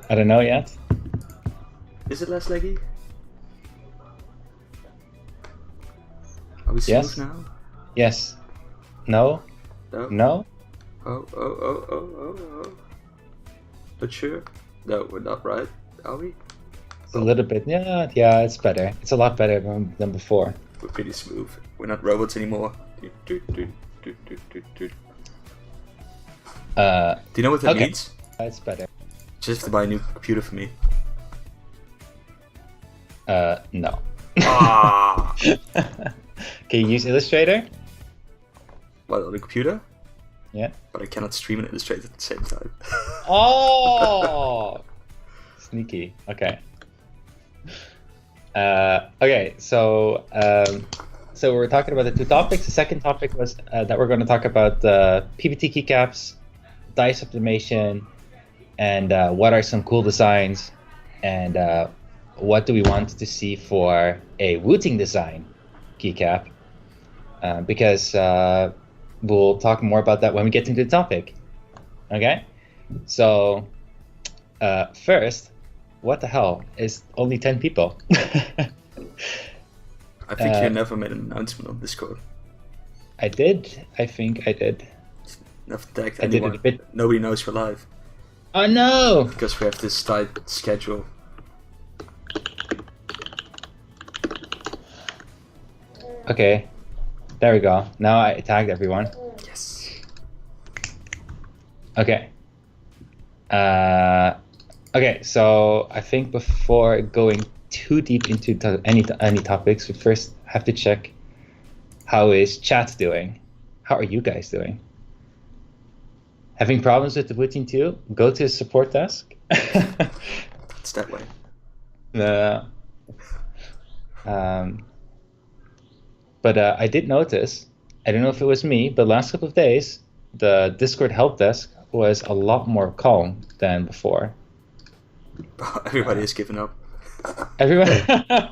I don't know yet. Is it less laggy? Are we smooth Yes. now? Yes. No. No? No. Oh. Not sure? No, we're not, right? Are we? It's a little bit. Yeah. It's better. It's a lot better than before. We're pretty smooth. We're not robots anymore. Do you know what that means? It's better. Just have to buy a new computer for me. No. Ah! Can you use Illustrator? What, on the computer? Yeah. But I cannot stream and illustrate at the same time. Oh! Sneaky. Okay. Okay, so we're talking about the two topics. The second topic was that we're going to talk about PPT keycaps, dice optimization, and what are some cool designs, and what do we want to see for a Wooting design keycap, because we'll talk more about that when we get into the topic. Okay, so first, what the hell is only 10 people? I think you never made an announcement on Discord. I did. I think I did. Never tagged I did anyone. it a bit. Nobody knows we're live. Oh no! Because we have this tight schedule. Okay, there we go. Now I tagged everyone. Yes. Okay. Okay, so I think before going too deep into any topics, we first have to check how is chat doing. How are you guys doing? Having problems with the Wooting too? Go to the support desk. It's that way. But I did notice, I don't know if it was me, but last couple of days, the Discord help desk was a lot more calm than before. Everybody has given up. Everyone, yeah,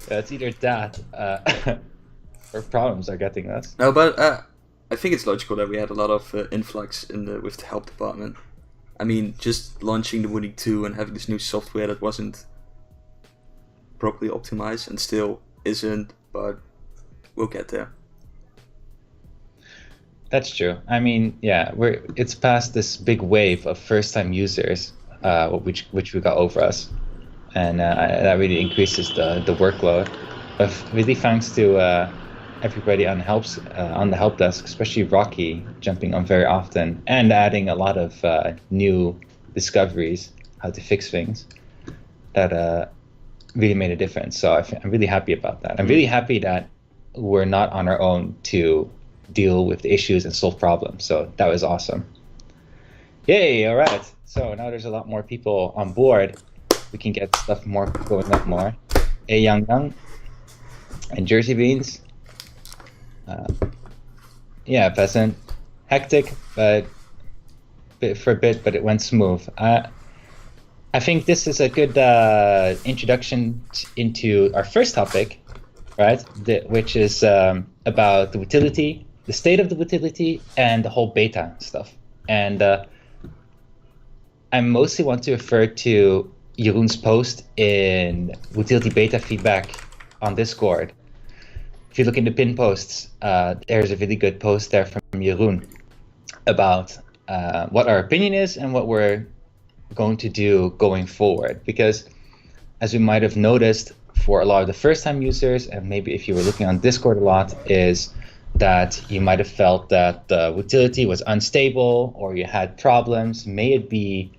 it's either that or problems are getting us. No, but I think it's logical that we had a lot of influx with the help department. I mean, just launching the Wooting 2 and having this new software that wasn't properly optimized and still isn't, but we'll get there. That's true. I mean, yeah, it's past this big wave of first-time users, which we got over us, and that really increases the workload. But really, thanks to everybody on the help desk, especially Rocky, jumping on very often and adding a lot of new discoveries how to fix things, that really made a difference. So I'm really happy about that. I'm really happy that we're not on our own to deal with the issues and solve problems. So that was awesome. Yay! All right. So now there's a lot more people on board. We can get stuff more going up more. Hey, Young and Jersey Beans. Yeah, Peasant. Hectic, but for a bit, but it went smooth. I think this is a good introduction into our first topic, right? Which is about the utility, the state of the utility, and the whole beta stuff. And I mostly want to refer to Jeroen's post in utility beta feedback on Discord. If you look in the pin posts, there's a really good post there from Jeroen about what our opinion is and what we're going to do going forward. Because as we might have noticed for a lot of the first-time users, and maybe if you were looking on Discord a lot, is that you might have felt that the utility was unstable or you had problems. May it be,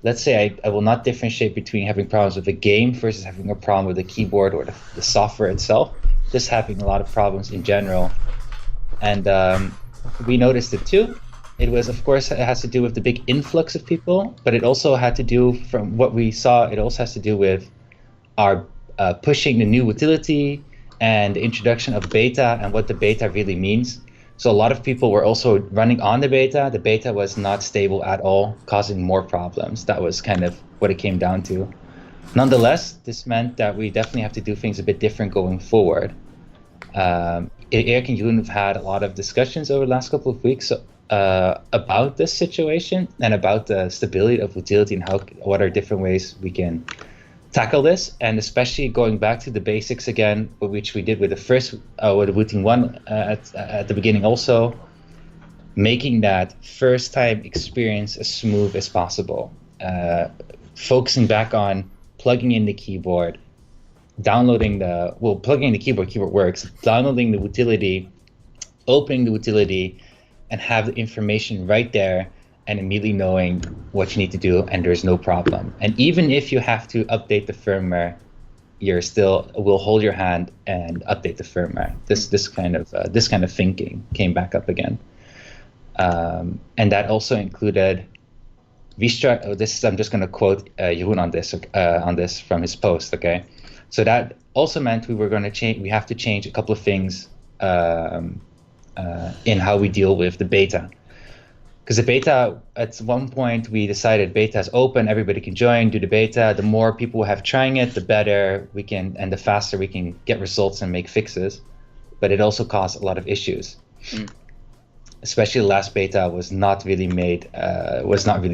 let's say I will not differentiate between having problems with the game versus having a problem with the keyboard or the software itself, just having a lot of problems in general. And we noticed it too. It was, of course, it has to do with the big influx of people, but it also had to do, from what we saw, it also has to do with our pushing the new utility and the introduction of beta and what the beta really means. So a lot of people were also running on the beta. The beta was not stable at all, causing more problems. That was kind of what it came down to. Nonetheless, this meant that we definitely have to do things a bit different going forward. Erik and Jeroen have had a lot of discussions over the last couple of weeks about this situation and about the stability of utility and what are different ways we can tackle this, and especially going back to the basics again, which we did with the first with the Wooting 1 at the beginning also, making that first time experience as smooth as possible, focusing back on plugging in the keyboard, plugging in the keyboard works, downloading the utility, opening the utility, and have the information right there and immediately knowing what you need to do, and there's no problem. And even if you have to update the firmware, we'll hold your hand and update the firmware. This kind of thinking came back up again, and that also included I'm just going to quote Jeroen on this from his post. Okay, so that also meant we have to change a couple of things in how we deal with the beta. Because the beta, at one point we decided beta is open, everybody can join, do the beta. The more people have trying it, the better we can, and the faster we can get results and make fixes. But it also caused a lot of issues. Especially the last beta was not really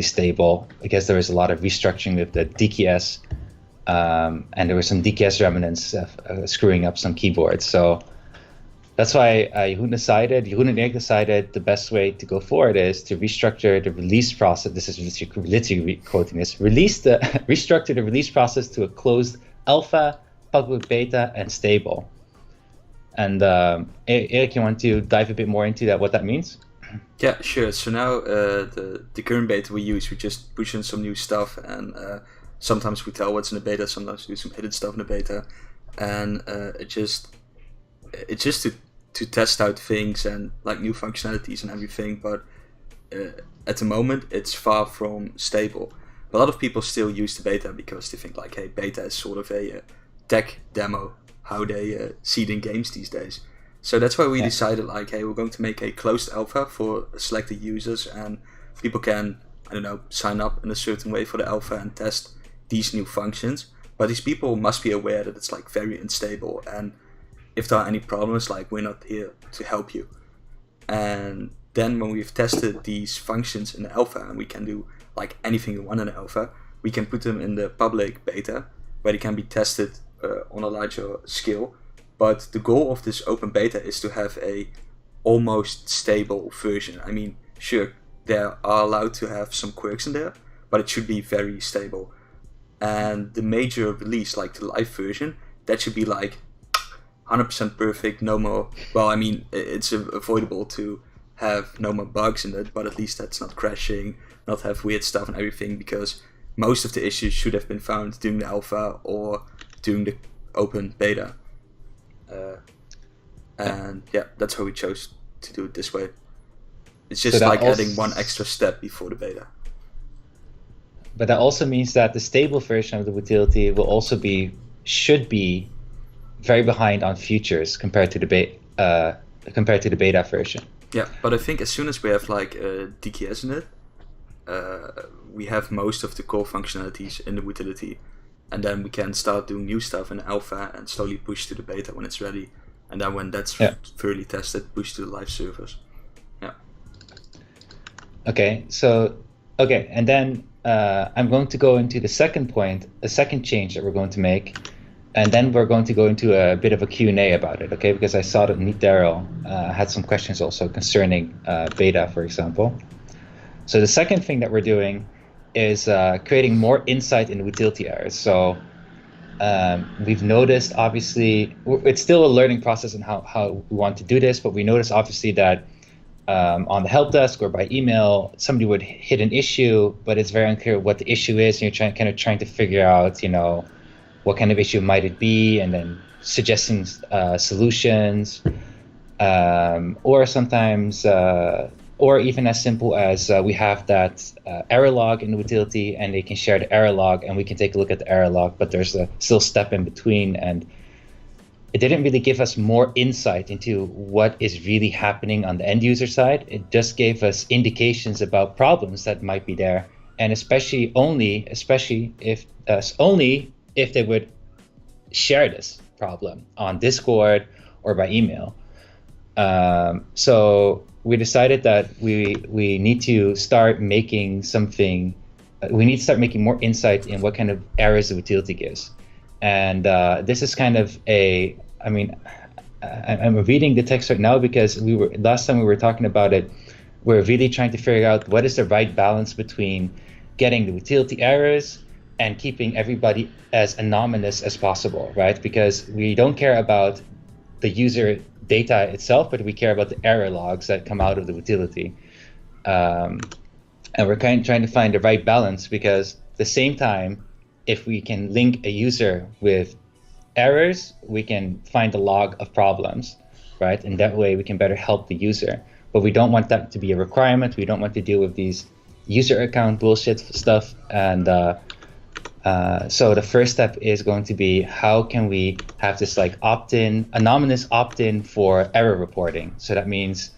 stable, because there was a lot of restructuring with the DKS, and there were some DKS remnants screwing up some keyboards. So that's why Jeroen and Erik decided the best way to go forward is to restructure the release process. This is literally quoting this. Restructure the release process to a closed alpha, public beta, and stable. And Erik, you want to dive a bit more into that? What that means? Yeah, sure. So now the current beta we use, we just push in some new stuff, and sometimes we tell what's in the beta, sometimes we do some hidden stuff in the beta, and it's just to test out things and like new functionalities and everything. But at the moment, it's far from stable. A lot of people still use the beta because they think like, hey, beta is sort of a tech demo, how they see it in games these days. So that's why we decided like, hey, we're going to make a closed alpha for selected users, and people can, sign up in a certain way for the alpha and test these new functions. But these people must be aware that it's like very unstable, and if there are any problems, like, we're not here to help you. And then when we've tested these functions in the alpha, and we can do like anything we want in the alpha, we can put them in the public beta where they can be tested on a larger scale. But the goal of this open beta is to have a almost stable version. I mean, sure, they are allowed to have some quirks in there, but it should be very stable. And the major release, like the live version, that should be like 100% perfect, no more, well, I mean, it's avoidable to have no more bugs in it, but at least that's not crashing, not have weird stuff and everything, because most of the issues should have been found during the alpha or during the open beta. And yeah, that's how we chose to do it this way. It's just like adding one extra step before the beta. But that also means that the stable version of the utility should be very behind on features compared to the beta version. Yeah, but I think as soon as we have like DKS in it, we have most of the core functionalities in the utility, and then we can start doing new stuff in the alpha and slowly push to the beta when it's ready, and then when that's thoroughly tested, push to the live servers. Yeah. Okay, and then I'm going to go into the second point, a second change that we're going to make. And then we're going to go into a bit of a Q&A about it, okay? Because I saw that Daryl had some questions also concerning beta, for example. So the second thing that we're doing is creating more insight in the utility errors. So we've noticed, obviously, it's still a learning process in how we want to do this, but we noticed obviously that on the help desk or by email, somebody would hit an issue, but it's very unclear what the issue is, and you're trying to figure out, what kind of issue might it be, and then suggesting solutions, or sometimes, or even as simple as we have that error log in the utility, and they can share the error log, and we can take a look at the error log, but there's still a step in between, and it didn't really give us more insight into what is really happening on the end user side. It just gave us indications about problems that might be there, and especially if they would share this problem on Discord or by email. So we decided that we need to start making something. We need to start making more insight in what kind of errors the utility gives, and this is kind of a. I mean, I'm reading the text right now because last time we were talking about it. We're really trying to figure out what is the right balance between getting the utility errors and keeping everybody as anonymous as possible, right? Because we don't care about the user data itself, but we care about the error logs that come out of the utility. And we're kind of trying to find the right balance because at the same time, if we can link a user with errors, we can find a log of problems, right? And that way we can better help the user. But we don't want that to be a requirement. We don't want to deal with these user account bullshit stuff. And so the first step is going to be how can we have this like opt-in, anonymous opt-in for error reporting. So that means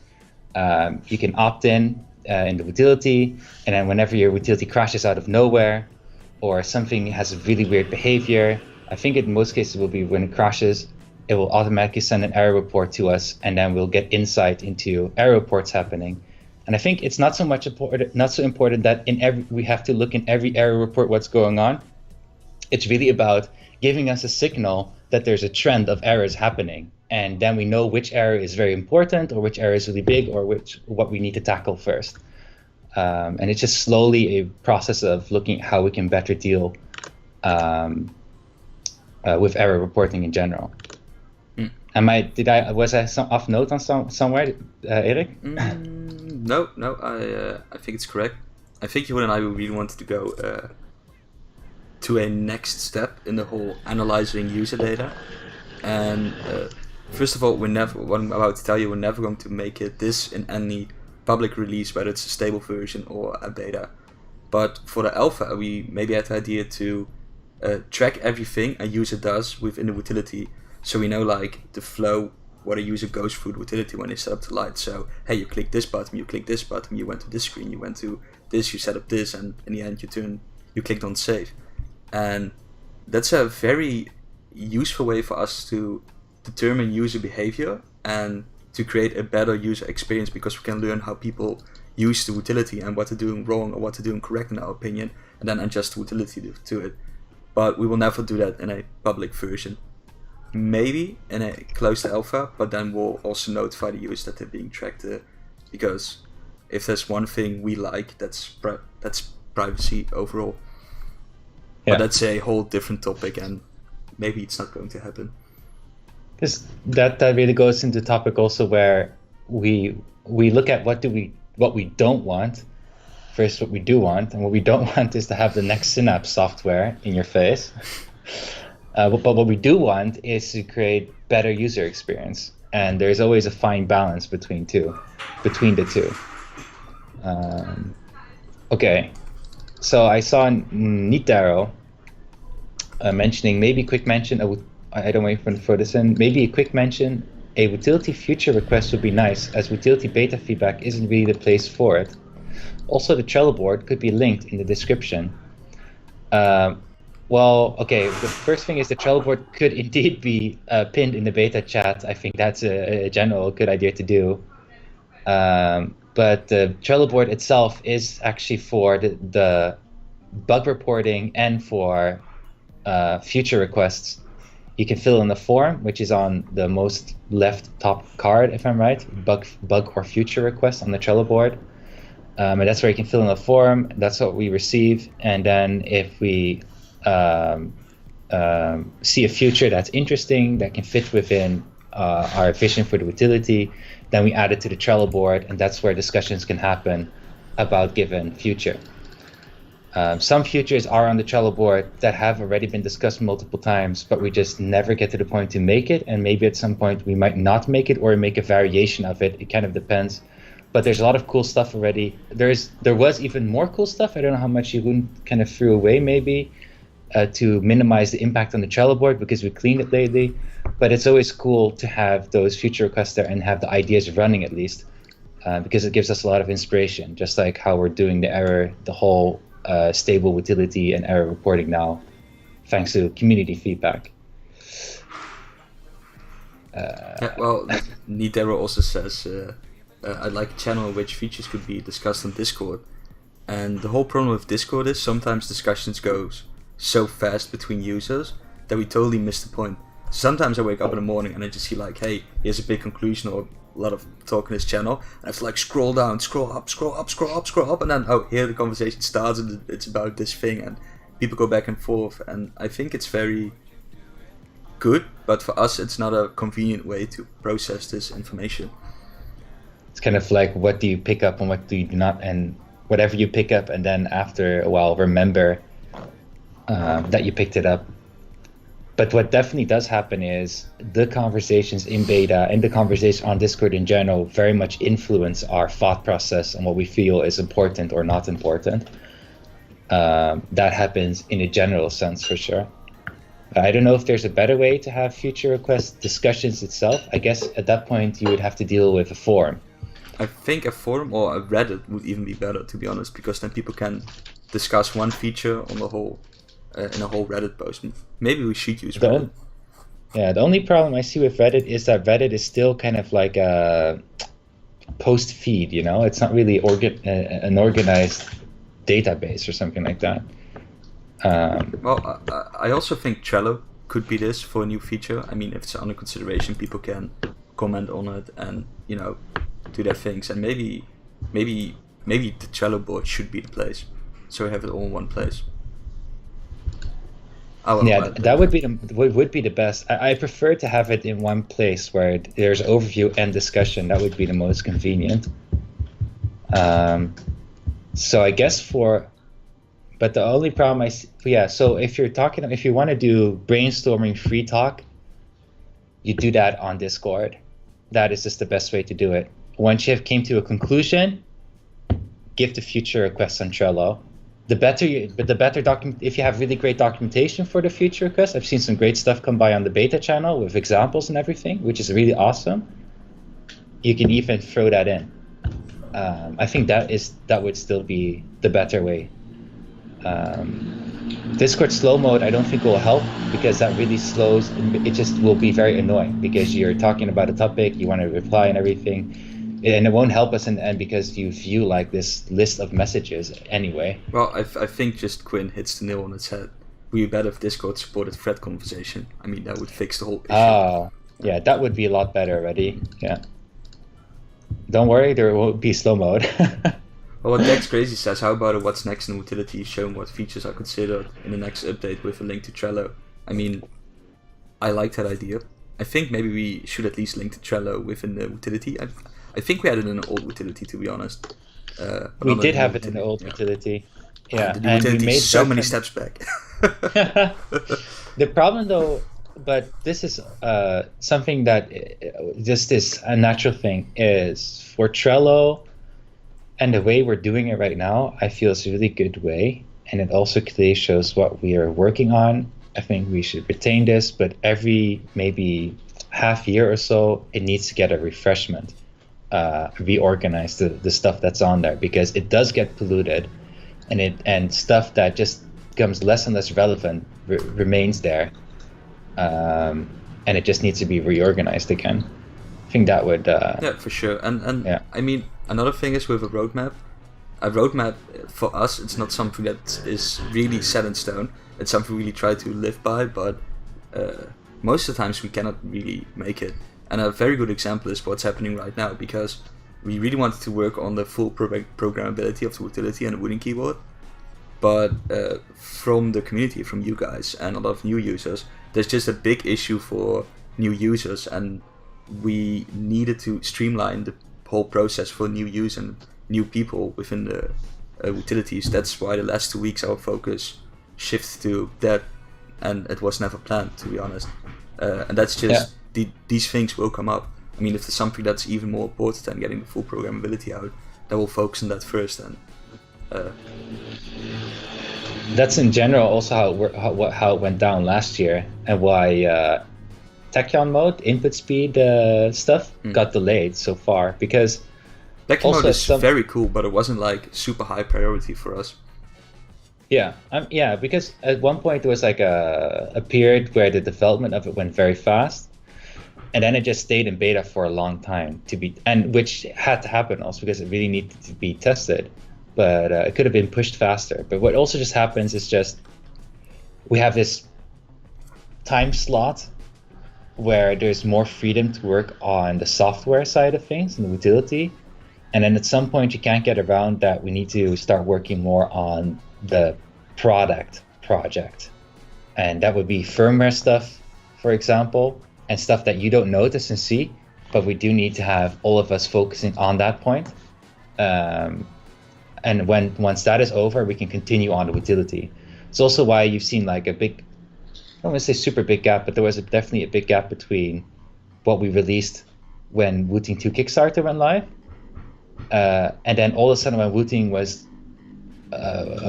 you can opt in the utility, and then whenever your utility crashes out of nowhere or something has really weird behavior, I think in most cases it will be when it crashes, it will automatically send an error report to us, and then we'll get insight into error reports happening. And I think it's not so important that we have to look in every error report what's going on. It's really about giving us a signal that there's a trend of errors happening, and then we know which error is very important or which error is really big or what we need to tackle first. And it's just slowly a process of looking at how we can better deal with error reporting in general. Was I off note on somewhere, Erik? No, I think it's correct. I think you and I really wanted to go to a next step in the whole analyzing user data. And first of all, what I'm about to tell you, we're never going to make this in any public release, whether it's a stable version or a beta. But for the alpha, we maybe had the idea to track everything a user does within the utility. So we know like the flow, what a user goes through the utility when they set up the light. So, hey, you click this button, you went to this screen, you went to this, you set up this, and in the end you clicked on save. And that's a very useful way for us to determine user behavior and to create a better user experience, because we can learn how people use the utility and what they're doing wrong or what they're doing correct in our opinion, and then adjust the utility to it. But we will never do that in a public version. Maybe in a closed alpha, but then we'll also notify the users that they're being tracked, because if there's one thing we like, that's privacy overall. Yeah. But that's a whole different topic, and maybe it's not going to happen. Because that really goes into the topic also where we look at what we don't want versus what we do want, and what we don't want is to have the next Synapse software in your face. But what we do want is to create better user experience, and there's always a fine balance between the two. Okay, so I saw Nitaro mentioning maybe quick mention. I don't wait for this in. Maybe a quick mention. A utility future request would be nice, as utility beta feedback isn't really the place for it. Also, the Trello board could be linked in the description. Well, okay, the first thing is the Trello board could indeed be pinned in the beta chat. I think that's a general good idea to do. But the Trello board itself is actually for the bug reporting and for future requests. You can fill in the form, which is on the most left top card, if I'm right, bug or future request on the Trello board. And that's where you can fill in the form. That's what we receive. And then if we see a future that's interesting, that can fit within our vision for the utility, then we add it to the Trello board, and that's where discussions can happen about given future. Some futures are on the Trello board that have already been discussed multiple times, but we just never get to the point to make it, and maybe at some point we might not make it or make a variation of it. It kind of depends. But there's a lot of cool stuff already. There was even more cool stuff. I don't know how much you kind of threw away maybe to minimize the impact on the Trello board because we cleaned it lately. But it's always cool to have those feature requests there and have the ideas running at least, because it gives us a lot of inspiration, just like how we're doing the whole stable utility and error reporting now, thanks to community feedback. Well, Nitero also says I'd like a channel in which features could be discussed on Discord. And the whole problem with Discord is sometimes discussions go so fast between users that we totally miss the point. Sometimes I wake up in the morning and I just see like, hey, here's a big conclusion or a lot of talk in this channel. And I have to like scroll down, scroll up, and then, oh, here the conversation starts and it's about this thing. And people go back and forth. And I think it's very good, but for us, it's not a convenient way to process this information. It's kind of like, what do you pick up and what do you not, and whatever you pick up, and then after a while remember that you picked it up. But what definitely does happen is the conversations in beta and the conversation on Discord in general very much influence our thought process and what we feel is important or not important. That happens in a general sense for sure. I don't know if there's a better way to have feature request discussions itself. I guess at that point you would have to deal with a forum. I think a forum or a Reddit would even be better, to be honest, because then people can discuss one feature on the whole in a whole Reddit post. Maybe we should use Reddit. The only problem I see with Reddit is that Reddit is still kind of like a post feed, you know? It's not really an organized database or something like that. Well, I also think Trello could be this for a new feature. I mean, if it's under consideration, people can comment on it and, you know, do their things. And maybe the Trello board should be the place, so we have it all in one place. That would be the best. I prefer to have it in one place where there's overview and discussion. That would be the most convenient. So I guess but the only problem I see, so if you want to do brainstorming free talk, you do that on Discord. That is just the best way to do it. Once you have came to a conclusion, give the future requests on Trello. The better document, if you have really great documentation for the future requests. I've seen some great stuff come by on the beta channel with examples and everything, which is really awesome. You can even throw that in. I think that would still be the better way. Discord slow mode I don't think will help, because that really slows. It just will be very annoying because you're talking about a topic, you want to reply and everything, and it won't help us. And because you view like this list of messages anyway. Well, I think just Quinn hits the nail on its head. We better if Discord supported thread conversation. I mean, that would fix the whole issue. Oh, yeah, that would be a lot better already. Yeah. Don't worry, there won't be slow mode. Well, what Dex Crazy says, how about a what's next in utility showing what features are considered in the next update with a link to Trello? I mean, I like that idea. I think maybe we should at least link to Trello within the utility. I think we had it in an old utility, to be honest. We did have it in the old utility. Yeah, the utility is so many steps back. The problem though, but this is something that just is a natural thing, is for Trello and the way we're doing it right now, I feel it's a really good way, and it also clearly shows what we are working on. I think we should retain this, but every maybe half year or so, it needs to get a refreshment, reorganize the stuff that's on there, because it does get polluted, and stuff that just becomes less and less relevant remains there, and it just needs to be reorganized again. I think that would yeah, for sure. And yeah. I mean, another thing is with a roadmap for us, it's not something that is really set in stone. It's something we really try to live by, but most of the times we cannot really make it. And a very good example is what's happening right now, because we really wanted to work on the full programmability of the utility and the Wooting keyboard, but from the community, from you guys and a lot of new users, there's just a big issue for new users, and we needed to streamline the whole process for new users and new people within the utilities. That's why the last 2 weeks our focus shifted to that, and it was never planned, to be honest. And that's just, these things will come up. I mean, if there's something that's even more important than getting the full programmability out, then we'll focus on that first. And that's in general also how it went down last year, and why Tachyon mode, input speed stuff got delayed so far, because Tachyon mode is very cool, but it wasn't like super high priority for us. Yeah, because at one point there was like a period where the development of it went very fast, and then it just stayed in beta for a long time which had to happen also because it really needed to be tested, but it could have been pushed faster. But what also just happens is just we have this time slot where there's more freedom to work on the software side of things and the utility, and then at some point you can't get around that. We need to start working more on the project, and that would be firmware stuff, for example, and stuff that you don't notice and see, but we do need to have all of us focusing on that point. And once that is over, we can continue on the utility. It's also why you've seen like a big, I don't want to say super big gap, but there was definitely a big gap between what we released when Wooting 2 Kickstarter went live, and then all of a sudden when Wooting was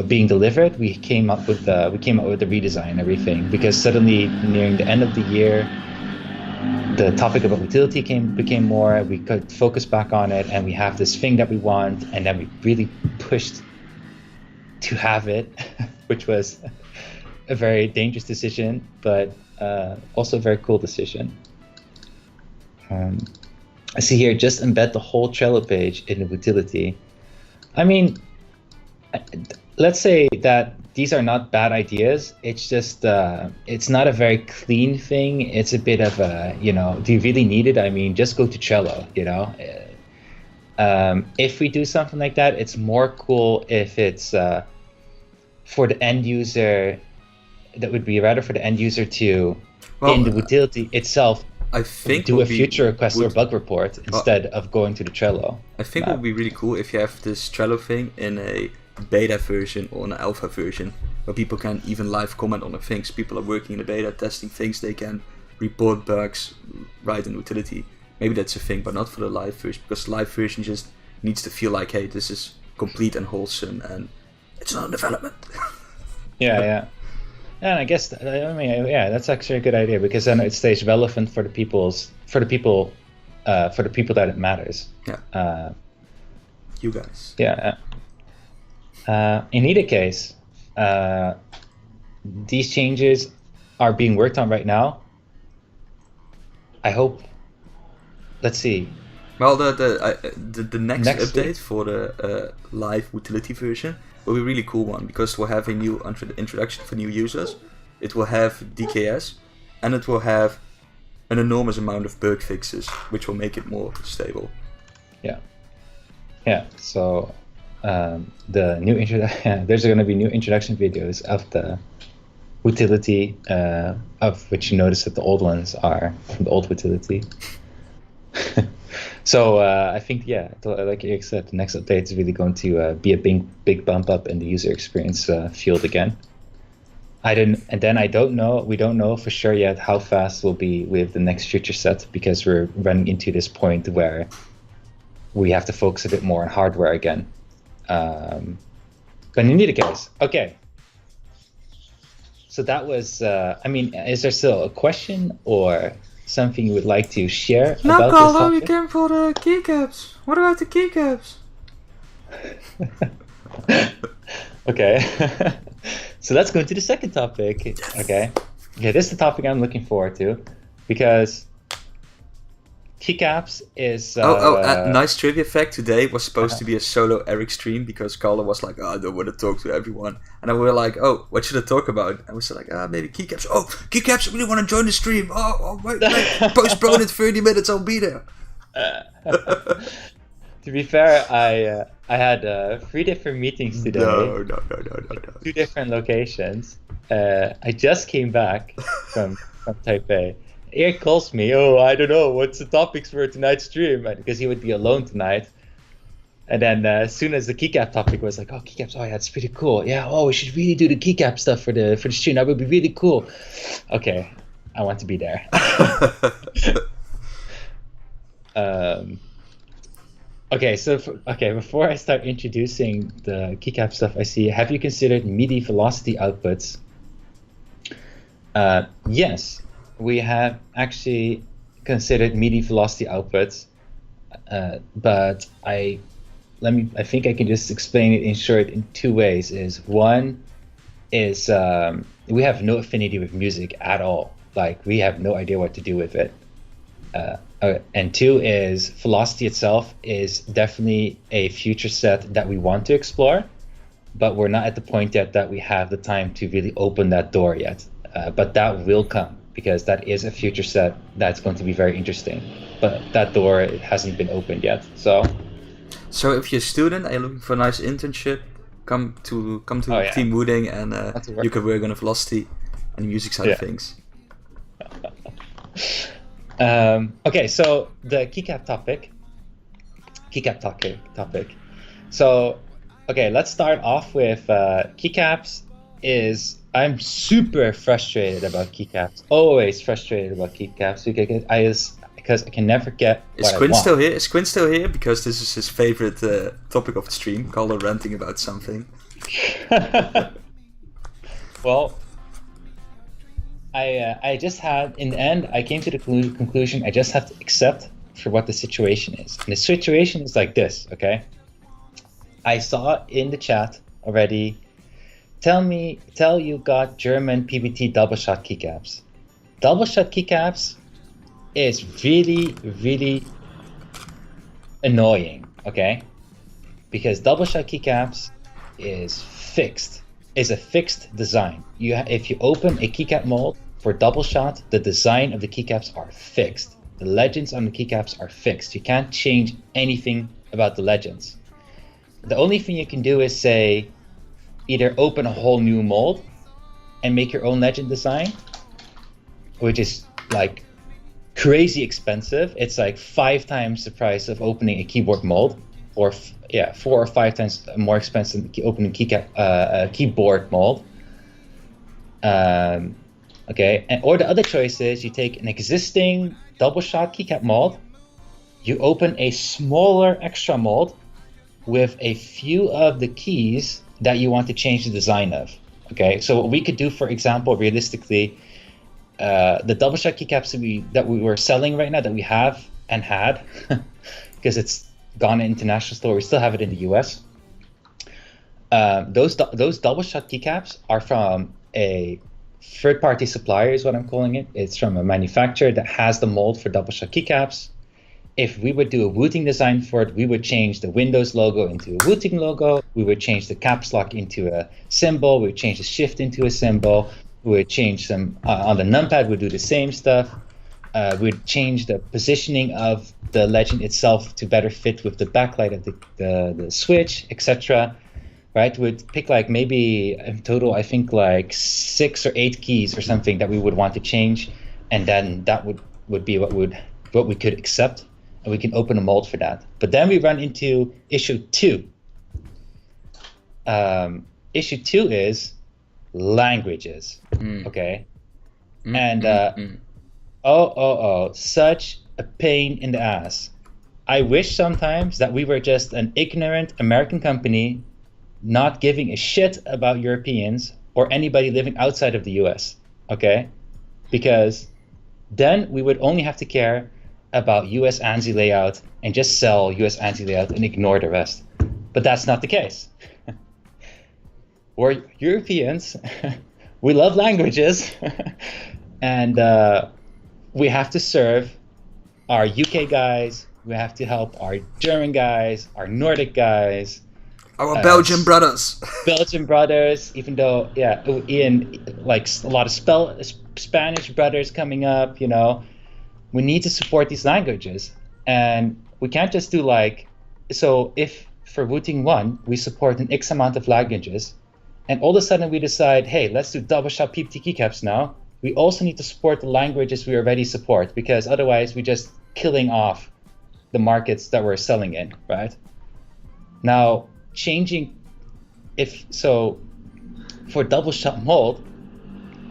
being delivered, we came up with the redesign and everything, because suddenly nearing the end of the year, the topic about utility became more. We could focus back on it, and we have this thing that we want, and then we really pushed to have it, which was a very dangerous decision, but also a very cool decision. I see here, just embed the whole Trello page in the utility. I mean, let's say that these are not bad ideas. It's just, it's not a very clean thing. It's a bit of a, do you really need it? I mean, just go to Trello, If we do something like that, it's more cool if it's for the end user. That would be rather for the end user to, in the utility itself, I think do a feature request or bug report instead of going to the Trello. I think it would be really cool if you have this Trello thing in a beta version or an alpha version, where people can even live comment on the things. People are working in the beta, testing things, they can report bugs, write an utility. Maybe that's a thing, but not for the live version, because the live version just needs to feel like, hey, this is complete and wholesome, and it's not a development. Yeah. And I guess that's actually a good idea, because then it stays relevant for the people that it matters. Yeah. You guys. Yeah. In either case, these changes are being worked on right now. I hope. Let's see. Well, the next update for the live utility version will be a really cool one, because we'll have a new introduction for new users. It will have DKS, and it will have an enormous amount of bug fixes, which will make it more stable. Yeah. So the new there's going to be new introduction videos of the utility, of which you notice that the old ones are from the old utility. So I think, like Erik said, the next update is really going to be a big bump up in the user experience field again. We don't know for sure yet how fast we'll be with the next feature set, because we're running into this point where we have to focus a bit more on hardware again. But in either case, okay. So that was, is there still a question or something you would like to share about this topic? No, Calder, we came for the keycaps. What about the keycaps? Okay. So let's go into the second topic. Yes. Okay, this is the topic I'm looking forward to, because Keycaps is... nice trivia fact. Today was supposed to be a solo Erik stream, because Calder was like, I don't want to talk to everyone. And then we were like, what should I talk about? And we said like, maybe Keycaps. Oh, Keycaps, I really want to join the stream. Wait, postpone it 30 minutes, I'll be there. To be fair, I had 3 different meetings today. No. 2 different locations. I just came back from Taipei. Erik calls me, I don't know, what's the topics for tonight's stream? Because he would be alone tonight. And then as soon as the keycap topic was like, keycaps, that's pretty cool. Yeah, we should really do the keycap stuff for the stream. That would be really cool. Okay, I want to be there. Before I start introducing the keycap stuff, have you considered MIDI velocity outputs? Yes. We have actually considered MIDI velocity outputs, but I think I can just explain it in short in 2 ways. One is we have no affinity with music at all. Like, we have no idea what to do with it. And two is velocity itself is definitely a future set that we want to explore, but we're not at the point yet that we have the time to really open that door yet. But that will come, because that is a future set that's going to be very interesting. But that door, it hasn't been opened yet. So if you're a student and you're looking for a nice internship, come to yeah. Team Wooting, and you can work on the velocity and the music side of things. Okay, so the keycap topic. So, okay, let's start off with keycaps. I'm super frustrated about keycaps. Always frustrated about keycaps because I can never get Is Quinn still here? Is Quinn still here? Because this is his favorite topic of the stream, Calder ranting about something. Well, I just had, in the end, I came to the conclusion I just have to accept for what the situation is. And the situation is like this, okay? I saw in the chat already, tell you got German PBT double shot keycaps. Double shot keycaps is really, really annoying, okay? Because double shot keycaps is a fixed design. If you open a keycap mold for double shot, the design of the keycaps are fixed. The legends on the keycaps are fixed. You can't change anything about the legends. The only thing you can do is say, either open a whole new mold and make your own legend design, which is like crazy expensive. It's like 5 times the price of opening a keyboard mold, or 4 or 5 times more expensive than opening keyboard mold. Okay, or the other choice is you take an existing double shot keycap mold, you open a smaller extra mold with a few of the keys that you want to change the design of. Okay, so what we could do, for example, realistically, the double shot keycaps that we were selling right now, that we have and had, because it's gone to international store, we still have it in the US. Those double shot keycaps are from a third-party supplier, is what I'm calling it. It's from a manufacturer that has the mold for double shot keycaps. If we would do a Wooting design for it, we would change the Windows logo into a Wooting logo. We would change the caps lock into a symbol. We would change the shift into a symbol. We would change some on the numpad. We'd do the same stuff. We'd change the positioning of the legend itself to better fit with the backlight of the switch, etc. Right? We'd pick like maybe in total, I think like 6 or 8 keys or something that we would want to change, and then that would be what we could accept, and we can open a mold for that. But then we run into issue 2. Issue 2 is languages. Okay, and such a pain in the ass. I wish sometimes that we were just an ignorant American company not giving a shit about Europeans or anybody living outside of the US, okay? Because then we would only have to care about US ANSI layout and just sell US ANSI layout and ignore the rest. But that's not the case. We're Europeans, we love languages, and we have to serve our UK guys, we have to help our German guys, our Nordic guys, our Belgian brothers. Belgian brothers, even though, Ian, like a lot of Spanish brothers coming up, we need to support these languages. And we can't just do so if for Wooting 1, we support an X amount of languages, and all of a sudden we decide, hey, let's do double shot PPT keycaps now, we also need to support the languages we already support, because otherwise we're just killing off the markets that we're selling in, right? Now, for double shot mold,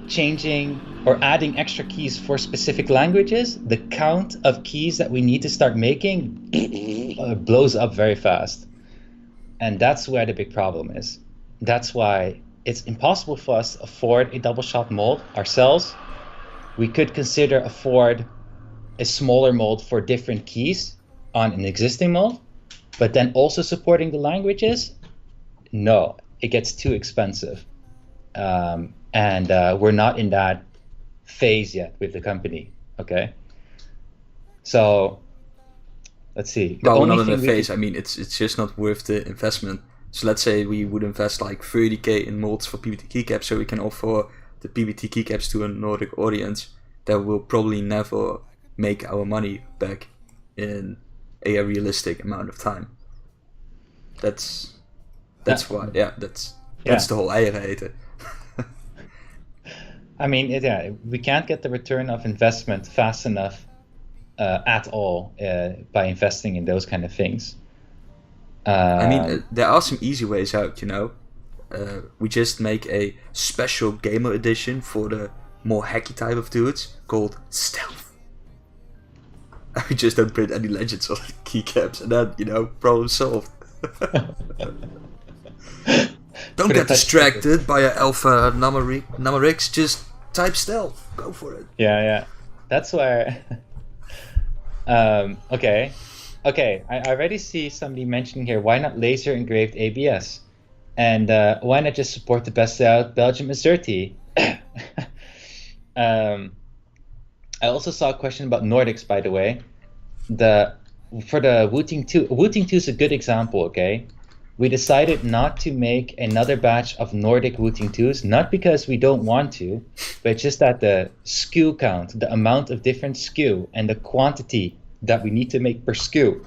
changing or adding extra keys for specific languages, the count of keys that we need to start making blows up very fast. And that's where the big problem is. That's why it's impossible for us to afford a double shot mold ourselves. We could consider afford a smaller mold for different keys on an existing mold, but then also supporting the languages, no, it gets too expensive. And we're not in that phase yet with the company, okay? So let's see. Well, we're not in the phase. I mean, it's just not worth the investment. So let's say we would invest like 30k in molds for PBT keycaps, so we can offer the PBT keycaps to a Nordic audience that will probably never make our money back in a realistic amount of time. That's why. Yeah, that's the whole eiereten. I mean, we can't get the return of investment fast enough at all by investing in those kind of things. I mean, there are some easy ways out, you know. We just make a special gamer edition for the more hacky type of dudes called Stealth. We just don't print any legends on the keycaps, and then, you know, problem solved. Don't get distracted by an alpha numerix, just type Stealth. Go for it. Yeah. That's where... Okay, I already see somebody mentioning here, why not laser engraved ABS? And why not just support the best out Belgium is dirty? I also saw a question about Nordics, by the way. For the Wooting 2, Wooting 2 is a good example, okay? We decided not to make another batch of Nordic Wooting 2s, not because we don't want to, but just that the SKU count, the amount of different SKU, and the quantity that we need to make per SKU,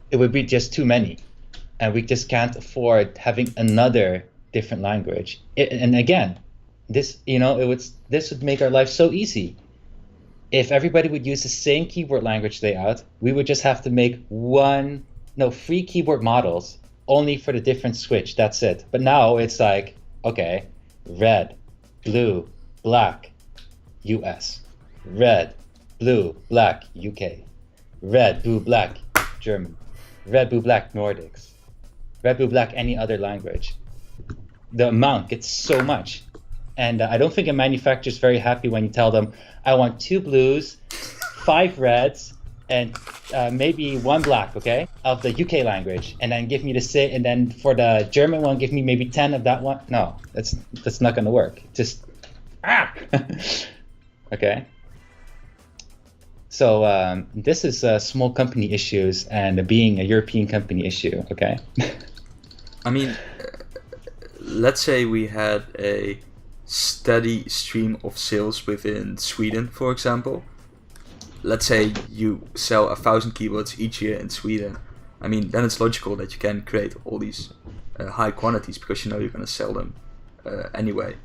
it would be just too many. And we just can't afford having another different language. And again, this would make our life so easy. If everybody would use the same keyboard language layout, we would just have to make 3 keyboard models only for the different switch. That's it. But now it's like, okay, red, blue, black, US, red, blue, black, UK, red, blue, black, German, red, blue, black, Nordics, red, blue, black, any other language. The amount gets so much. And I don't think a manufacturer is very happy when you tell them, I want 2 blues, 5 reds, and maybe 1 black, okay, of the UK language, and then give me and then for the German one, give me maybe 10 of that one. No, that's not going to work. Just okay. So this is small company issues and being a European company issue, okay? I mean, let's say we had a steady stream of sales within Sweden, for example. Let's say you sell 1,000 keyboards each year in Sweden. I mean, then it's logical that you can create all these high quantities because you know you're going to sell them anyway.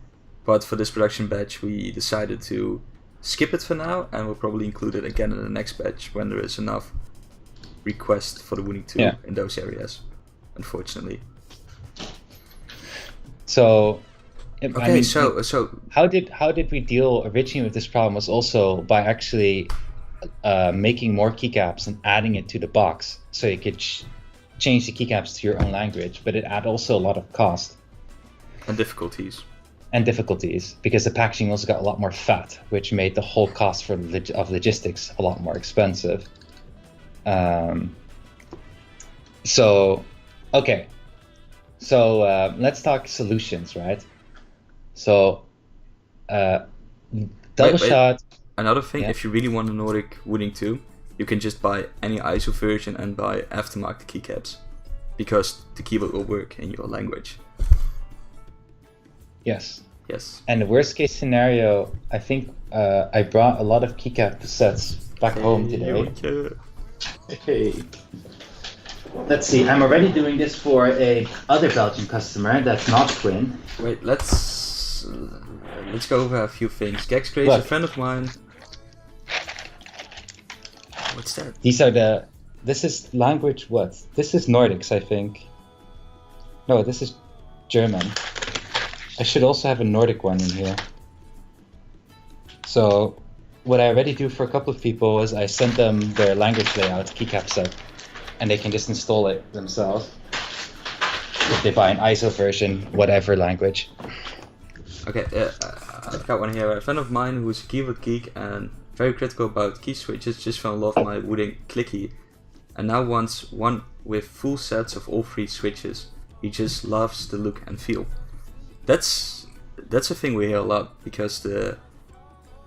But for this production batch, we decided to skip it for now, and we'll probably include it again in the next batch when there is enough request for the Wooting 2 in those areas, unfortunately. So... Okay, I mean, so how did we deal originally with this problem was also by actually making more keycaps and adding it to the box, so you could change the keycaps to your own language, but it added also a lot of cost and difficulties because the packaging also got a lot more fat, which made the whole cost of logistics a lot more expensive. So let's talk solutions, right? So, double shot. Another thing, if you really want a Nordic Wooting 2, you can just buy any ISO version and buy aftermarket keycaps, because the keyboard will work in your language. Yes. And the worst case scenario, I think I brought a lot of keycap sets back home today. Hey. Let's see, I'm already doing this for a other Belgian customer that's not Quinn. Wait, let's go over a few things. Gex is a friend of mine. What's that? This is language what? This is Nordics, I think. No, this is German. I should also have a Nordic one in here. So, what I already do for a couple of people is I send them their language layout, keycap set, and they can just install it themselves. If they buy an ISO version, whatever language. Okay, I've got one here. A friend of mine who's a keyboard geek and very critical about key switches just fell in love with my Wooting clicky, and now wants one with full sets of all 3 switches. He just loves the look and feel. That's a thing we hear a lot, because the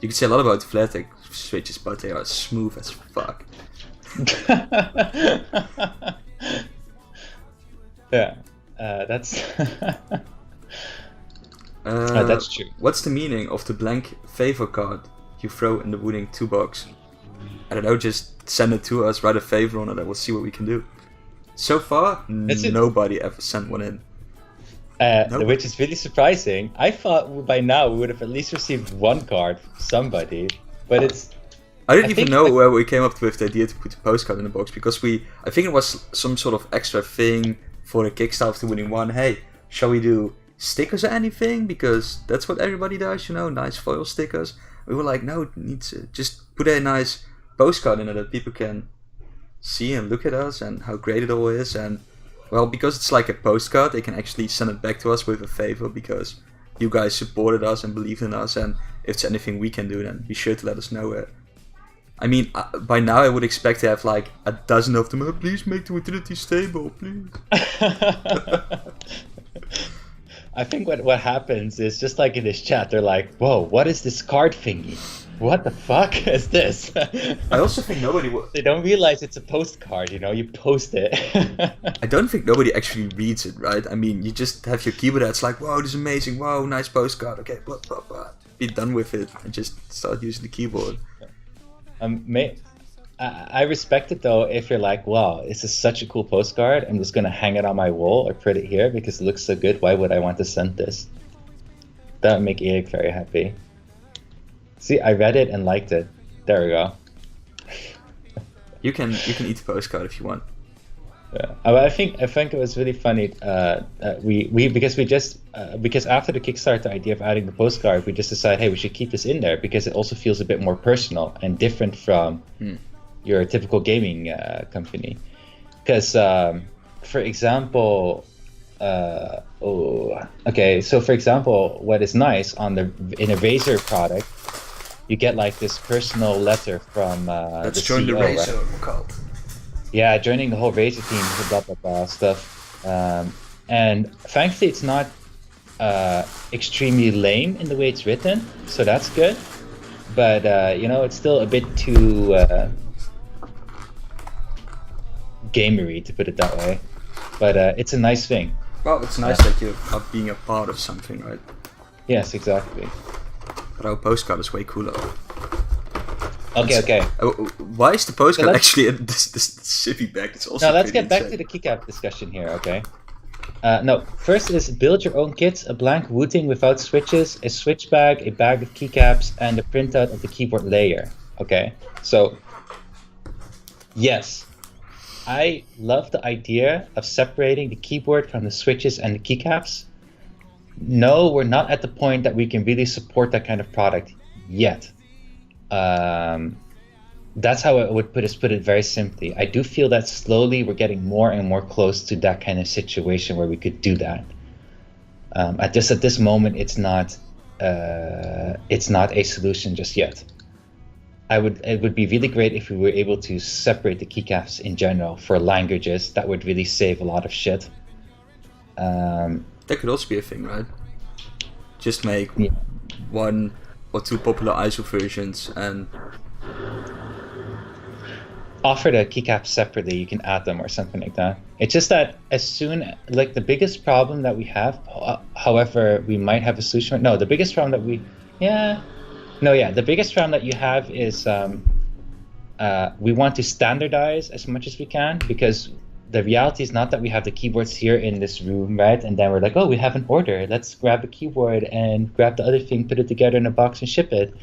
You can say a lot about the Flathead switches, but they are smooth as fuck. Yeah, that's that's true. What's the meaning of the blank favor card you throw in the Wooting 2 box? I don't know, just send it to us, write a favor on it, and we'll see what we can do. So far, nobody ever sent one in. Which is really surprising. I thought by now we would have at least received one card from somebody, but it's... I didn't even know where we came up with the idea to put the postcard in the box, because I think it was some sort of extra thing for the Kickstarter of the Wooting 1. Hey, shall we do stickers or anything? Because that's what everybody does, you know, nice foil stickers. We were like, no, it needs to just put a nice postcard in it that people can see and look at us and how great it all is. And well, because it's like a postcard, they can actually send it back to us with a favor, because you guys supported us and believed in us, and if there's anything we can do, then be sure to let us know it. I mean, by now I would expect to have like a dozen of them. Oh, please make the utility stable, please. I think what happens is, just like in this chat, they're like, whoa, what is this card thingy? What the fuck is this? I also think nobody They don't realize it's a postcard, you know, you post it. I don't think nobody actually reads it, right? I mean, you just have your keyboard that's like, wow, this is amazing, wow, nice postcard, okay, blah, blah, blah. Be done with it and just start using the keyboard. I respect it though if you're like, wow, this is such a cool postcard, I'm just gonna hang it on my wall or put it here because it looks so good. Why would I want to send this? That would make Erik very happy. See, I read it and liked it. There we go. You can eat the postcard if you want. Yeah, I think it was really funny. Because after the Kickstarter idea of adding the postcard, we just decided, hey, we should keep this in there because it also feels a bit more personal and different from your typical gaming company. Because, for example, for example, what is nice in a Razer product, you get like this personal letter from Let's the join CEO, the Razer right? cult. Yeah, joining the whole Razer team, blah blah blah stuff, and thankfully it's not extremely lame in the way it's written, so that's good. But it's still a bit too gamery, to put it that way. But it's a nice thing. Well, it's nice that you are being a part of something, right? Yes, exactly. But our postcard is way cooler. Okay. Why is the postcard actually in this civvy bag? It's also. Now let's get back insane. to the keycap discussion here, okay? No, first is build your own kits, a blank Wooting without switches, a switch bag, a bag of keycaps, and a printout of the keyboard layer. Okay, so yes, I love the idea of separating the keyboard from the switches and the keycaps. No, we're not at the point that we can really support that kind of product yet. That's how I would put it very simply. I do feel that slowly we're getting more and more close to that kind of situation where we could do that. At this moment, it's not a solution just yet. It would be really great if we were able to separate the keycaps in general for languages. That would really save a lot of shit. That could also be a thing, right? Just make one or two popular ISO versions and offer the keycaps separately. You can add them or something like that. It's just that the biggest problem that we have, however, we might have a solution. No, the biggest problem that the biggest problem that you have is we want to standardize as much as we can, because the reality is not that we have the keyboards here in this room, right? And then we're like, oh, we have an order. Let's grab a keyboard and grab the other thing, put it together in a box and ship it.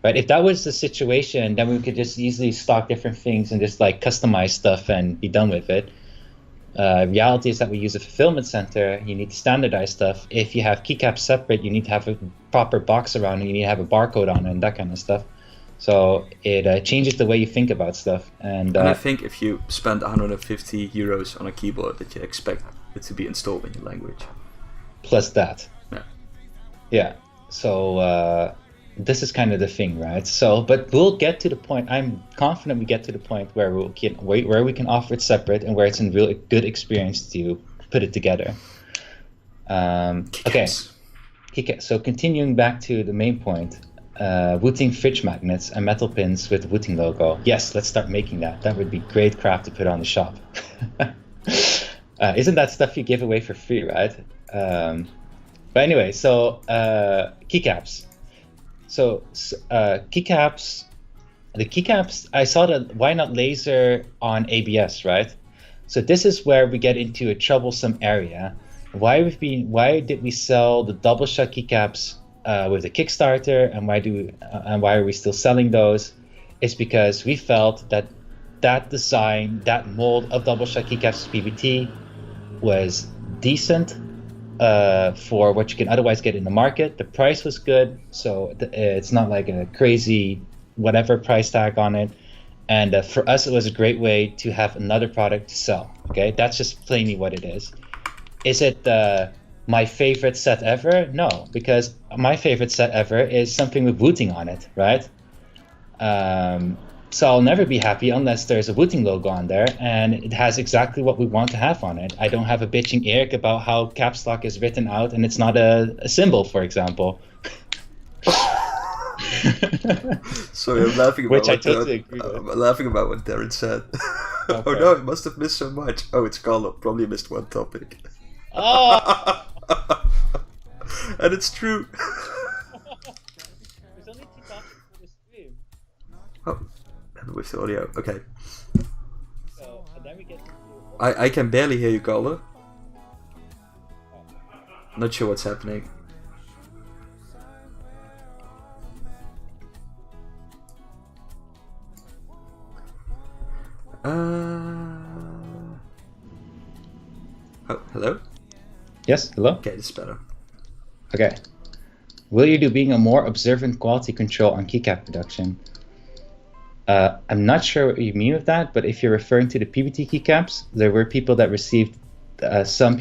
Right? If that was the situation, then we could just easily stock different things and just like customize stuff and be done with it. Reality is that we use a fulfillment center. You need to standardize stuff. If you have keycaps separate, you need to have a proper box around it. You need to have a barcode on it and that kind of stuff. So it changes the way you think about stuff. And I think if you spend 150 euros on a keyboard, that you expect it to be installed in your language. Plus that. Yeah. Yeah. So this is kind of the thing, right? So, but we'll get to the point. I'm confident we get to the point where we can offer it separate and where it's a real good experience to put it together. Okay. So continuing back to the main point. Wooting fridge magnets and metal pins with the Wooting logo. Yes, let's start making that. That would be great craft to put on the shop. Isn't that stuff you give away for free, right? But anyway, so keycaps. So keycaps, the keycaps, I saw that why not laser on ABS, right? So this is where we get into a troublesome area. Why did we sell the double shot keycaps with the Kickstarter, and why are we still selling those? It's because we felt that design, that mold of double shot keycaps PBT was decent for what you can otherwise get in the market. The price was good, so it's not like a crazy whatever price tag on it. And for us, it was a great way to have another product to sell. Okay, that's just plainly what it is. Is it my favorite set ever? No, because my favorite set ever is something with Wooting on it, right? So I'll never be happy unless there's a Wooting logo on there and it has exactly what we want to have on it. I don't have a bitching Erik about how caps lock is written out and it's not a symbol, for example. Sorry, I'm laughing about Which I totally agree with. I'm laughing about what Darren said. Okay. Oh no, I must have missed so much. Oh, it's Calder. Probably missed one topic. Oh! And it's true. There's only 2 topics for the stream. Oh, with the audio. Okay. So, and then we get into... I can barely hear you, Calder. Not sure what's happening. Oh, hello? Yes, hello? Okay, this is better. Okay. Will you do being a more observant quality control on keycap production? I'm not sure what you mean with that, but if you're referring to the PBT keycaps, there were people that received some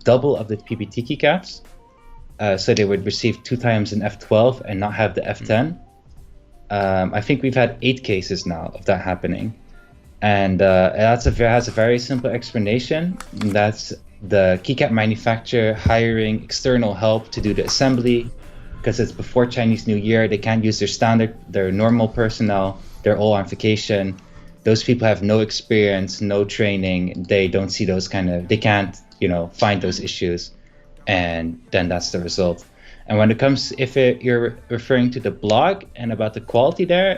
double of the PBT keycaps. So they would receive 2 times an F12 and not have the F10. I think we've had 8 cases now of that happening. And has a very simple explanation. That's the keycap manufacturer hiring external help to do the assembly, because it's before Chinese New Year. They can't use their normal personnel. They're all on vacation. Those people have no experience, no training. They don't see they can't, find those issues. And then that's the result. And when it comes, you're referring to the blog and about the quality there,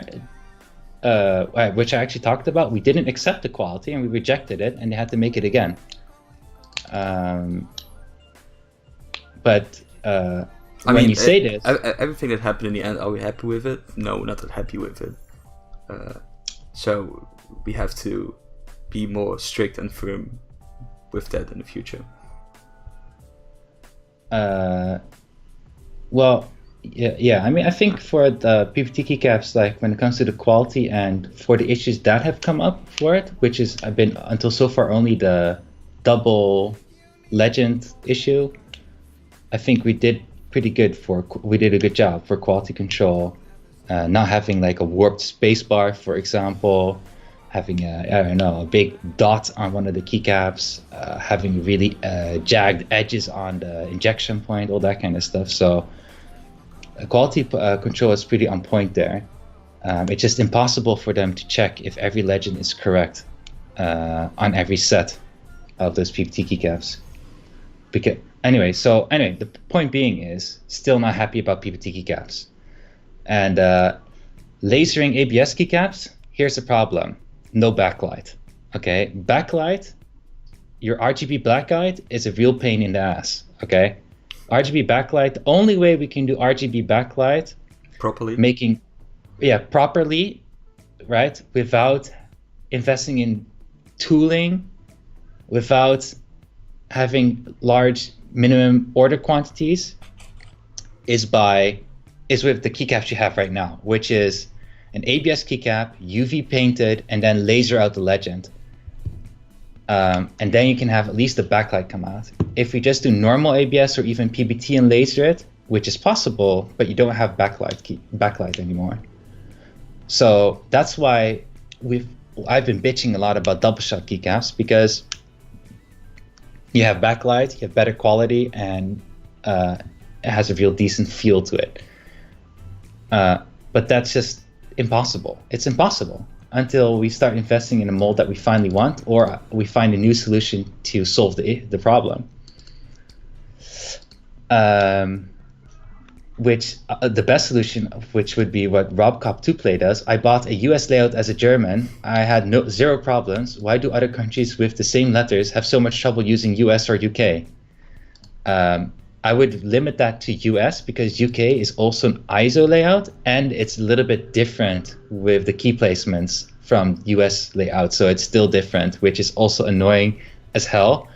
which I actually talked about, we didn't accept the quality and we rejected it and they had to make it again. But when you say this... Everything that happened in the end, are we happy with it? No, not that happy with it. So we have to be more strict and firm with that in the future. Well, yeah. I mean, I think for the PBT keycaps, like when it comes to the quality and for the issues that have come up for it, which has been until so far only the double legend issue, I think we did pretty good we did a good job for quality control, not having like a warped spacebar, for example, having a big dot on one of the keycaps, having really jagged edges on the injection point, all that kind of stuff. So quality control is pretty on point there. It's just impossible for them to check if every legend is correct on every set of those PBT keycaps. Anyway, the point being is still not happy about PBT keycaps. And lasering ABS keycaps, here's the problem. No backlight. Okay, backlight, your RGB backlight is a real pain in the ass. Okay, RGB backlight, the only way we can do RGB backlight properly, properly, right, without investing in tooling, without having large minimum order quantities, is with the keycaps you have right now, which is an ABS keycap, UV painted, and then laser out the legend. And then you can have at least the backlight come out. If we just do normal ABS or even PBT and laser it, which is possible, but you don't have backlight anymore. So that's why I've been bitching a lot about double shot keycaps, because you have backlight, you have better quality, and it has a real decent feel to it. But that's just impossible. It's impossible until we start investing in a mold that we finally want, or we find a new solution to solve the problem. Which the best solution of which would be what RobCop2Play does. I bought a US layout as a German. I had zero problems. Why do other countries with the same letters have so much trouble using US or UK? I would limit that to US because UK is also an ISO layout, and it's a little bit different with the key placements from US layout. So it's still different, which is also annoying as hell.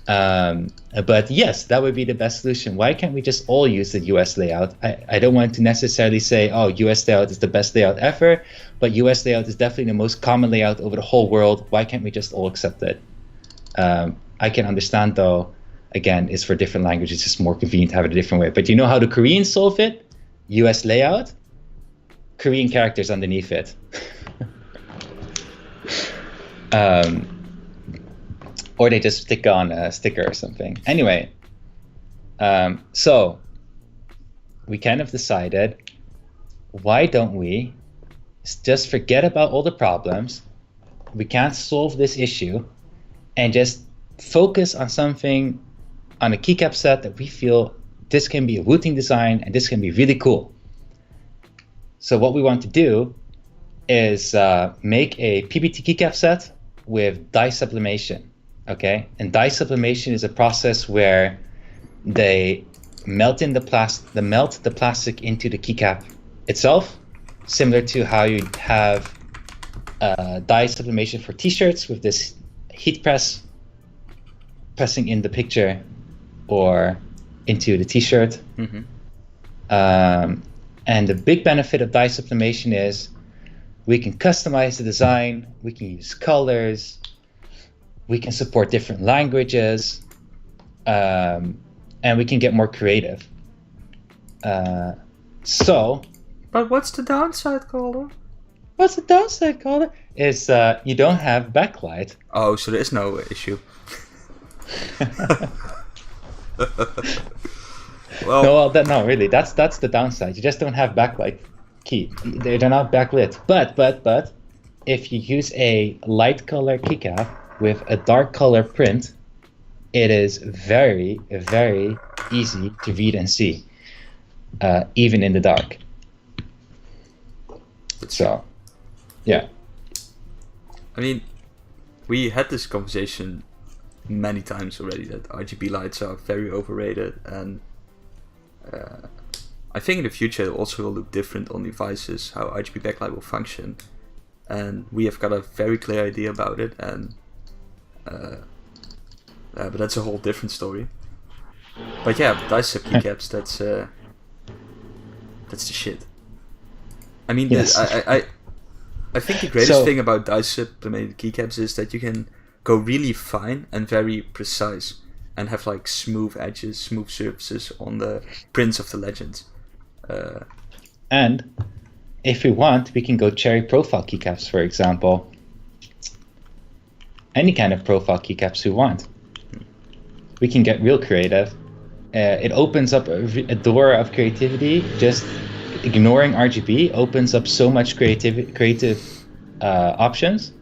But yes, that would be the best solution. Why can't we just all use the US layout? I don't want to necessarily say, oh, US layout is the best layout ever, but US layout is definitely the most common layout over the whole world. Why can't we just all accept it? I can understand, though, again, it's for different languages. It's more convenient to have it a different way. But you know how the Koreans solve it? US layout, Korean characters underneath it. Or they just stick on a sticker or something. Anyway, so we kind of decided, why don't we just forget about all the problems? We can't solve this issue, and just focus on something, on a keycap set that we feel this can be a Wooting design and this can be really cool. So what we want to do is make a PBT keycap set with dye sublimation. Okay, and dye sublimation is a process where they melt the plastic into the keycap itself, similar to how you have dye sublimation for T-shirts with this heat pressing in the picture or into the T-shirt. Mm-hmm. And the big benefit of dye sublimation is we can customize the design, we can use colors, we can support different languages, and we can get more creative. But what's the downside, Calder? What's the downside, Calder? Is you don't have backlight. Oh, so there is no issue. No, really, that's the downside. You just don't have backlight key. They're not backlit. But if you use a light color keycap with a dark color print, it is very, very easy to read and see, even in the dark. So, yeah. I mean, we had this conversation many times already that RGB lights are very overrated, and I think in the future it also will look different on devices, how RGB backlight will function. And we have got a very clear idea about it, and but that's a whole different story. But yeah, dye sub keycaps, that's the shit. I mean, yes. I think the greatest thing about dye sublimated keycaps is that you can go really fine and very precise, and have like smooth edges, smooth surfaces on the prints of the legends. And if we want, we can go cherry profile keycaps, for example. Any kind of profile keycaps we want. We can get real creative. It opens up a door of creativity. Just ignoring RGB opens up so much creative options.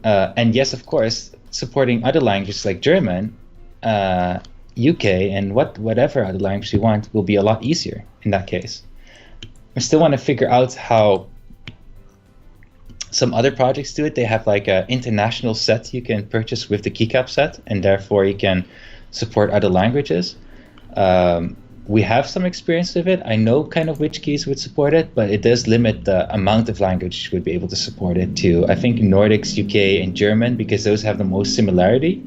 And yes, of course, supporting other languages like German, UK, and whatever other language we want will be a lot easier in that case. I still want to figure out how some other projects do it. They have like an international set you can purchase with the keycap set, and therefore you can support other languages. We have some experience with it. I know kind of which keys would support it, but it does limit the amount of language you would be able to support it to. I think Nordics, UK, and German, because those have the most similarity.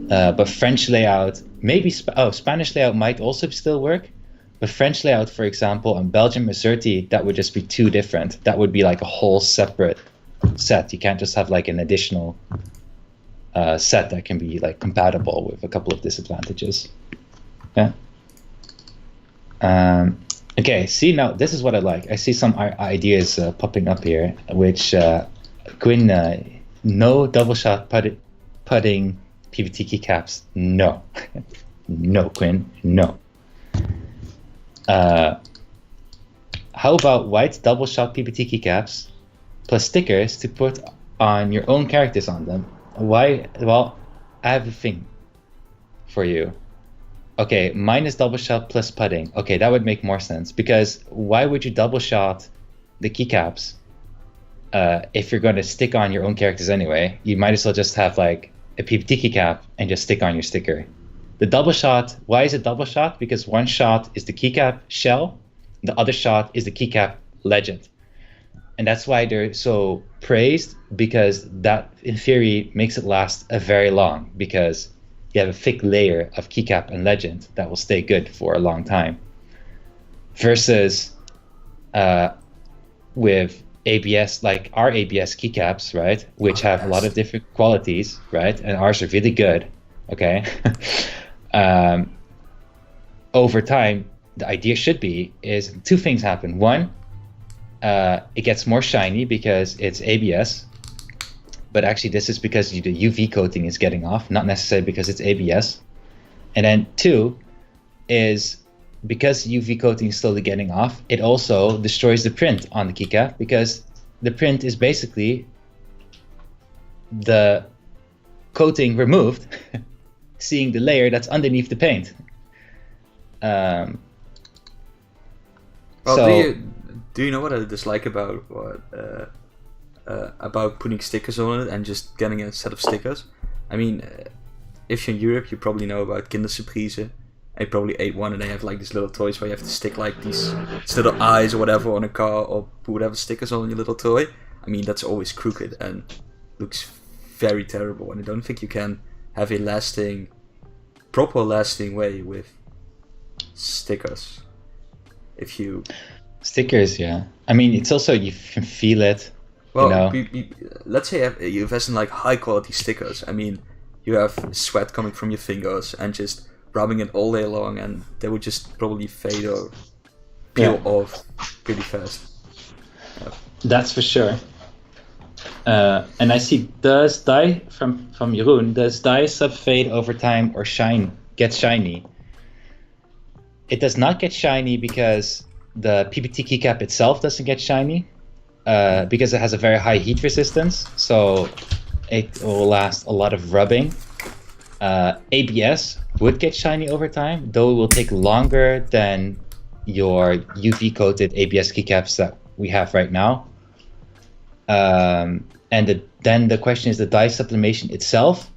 But French layout, maybe Spanish layout might also still work. But French layout, for example, and Belgian Maserti, that would just be too different. That would be like a whole separate set. You can't just have like an additional set that can be like compatible with a couple of disadvantages. Yeah. Okay, see, now this is what I like. I see some ideas popping up here, which Quinn, no double shot putting PVT keycaps. No. No, Quinn, no. How about white double shot PBT keycaps plus stickers to put on your own characters on them? Why? Well, I have a thing for you. Okay, mine is double shot plus pudding. Okay, that would make more sense, because why would you double shot the keycaps if you're going to stick on your own characters anyway? You might as well just have like a PBT keycap and just stick on your sticker. The double shot, why is it double shot? Because one shot is the keycap shell, the other shot is the keycap legend. And that's why they're so praised, because that in theory makes it last a very long, because you have a thick layer of keycap and legend that will stay good for a long time. Versus with ABS, like our ABS keycaps, right, which have a lot of different qualities, right, and ours are really good, okay? Over time, the idea should be is two things happen. One, it gets more shiny because it's ABS, but actually this is because the UV coating is getting off, not necessarily because it's ABS. And then two is because UV coating is slowly getting off, it also destroys the print on the keycap, because the print is basically the coating removed, seeing the layer that's underneath the paint. Well, so, do you know what I dislike about putting stickers on it and just getting a set of stickers? I mean, if you're in Europe, you probably know about Kindersurprise. I probably ate one, and they have like these little toys where you have to stick like these little eyes or whatever on a car, or put whatever stickers on your little toy. I mean, that's always crooked and looks very terrible, and I don't think you can have a proper lasting way with stickers. If you stickers, yeah. I mean, it's also, you can feel it. Well, let's say you invest in like high quality stickers. I mean, you have sweat coming from your fingers and just rubbing it all day long, and they would just probably fade or peel off pretty fast. That's for sure. And I see, does dye from Jeroen, does dye sub-fade over time or get shiny? It does not get shiny because the PBT keycap itself doesn't get shiny, because it has a very high heat resistance, so it will last a lot of rubbing. ABS would get shiny over time, though it will take longer than your UV coated ABS keycaps that we have right now. Then the question is the dye sublimation itself.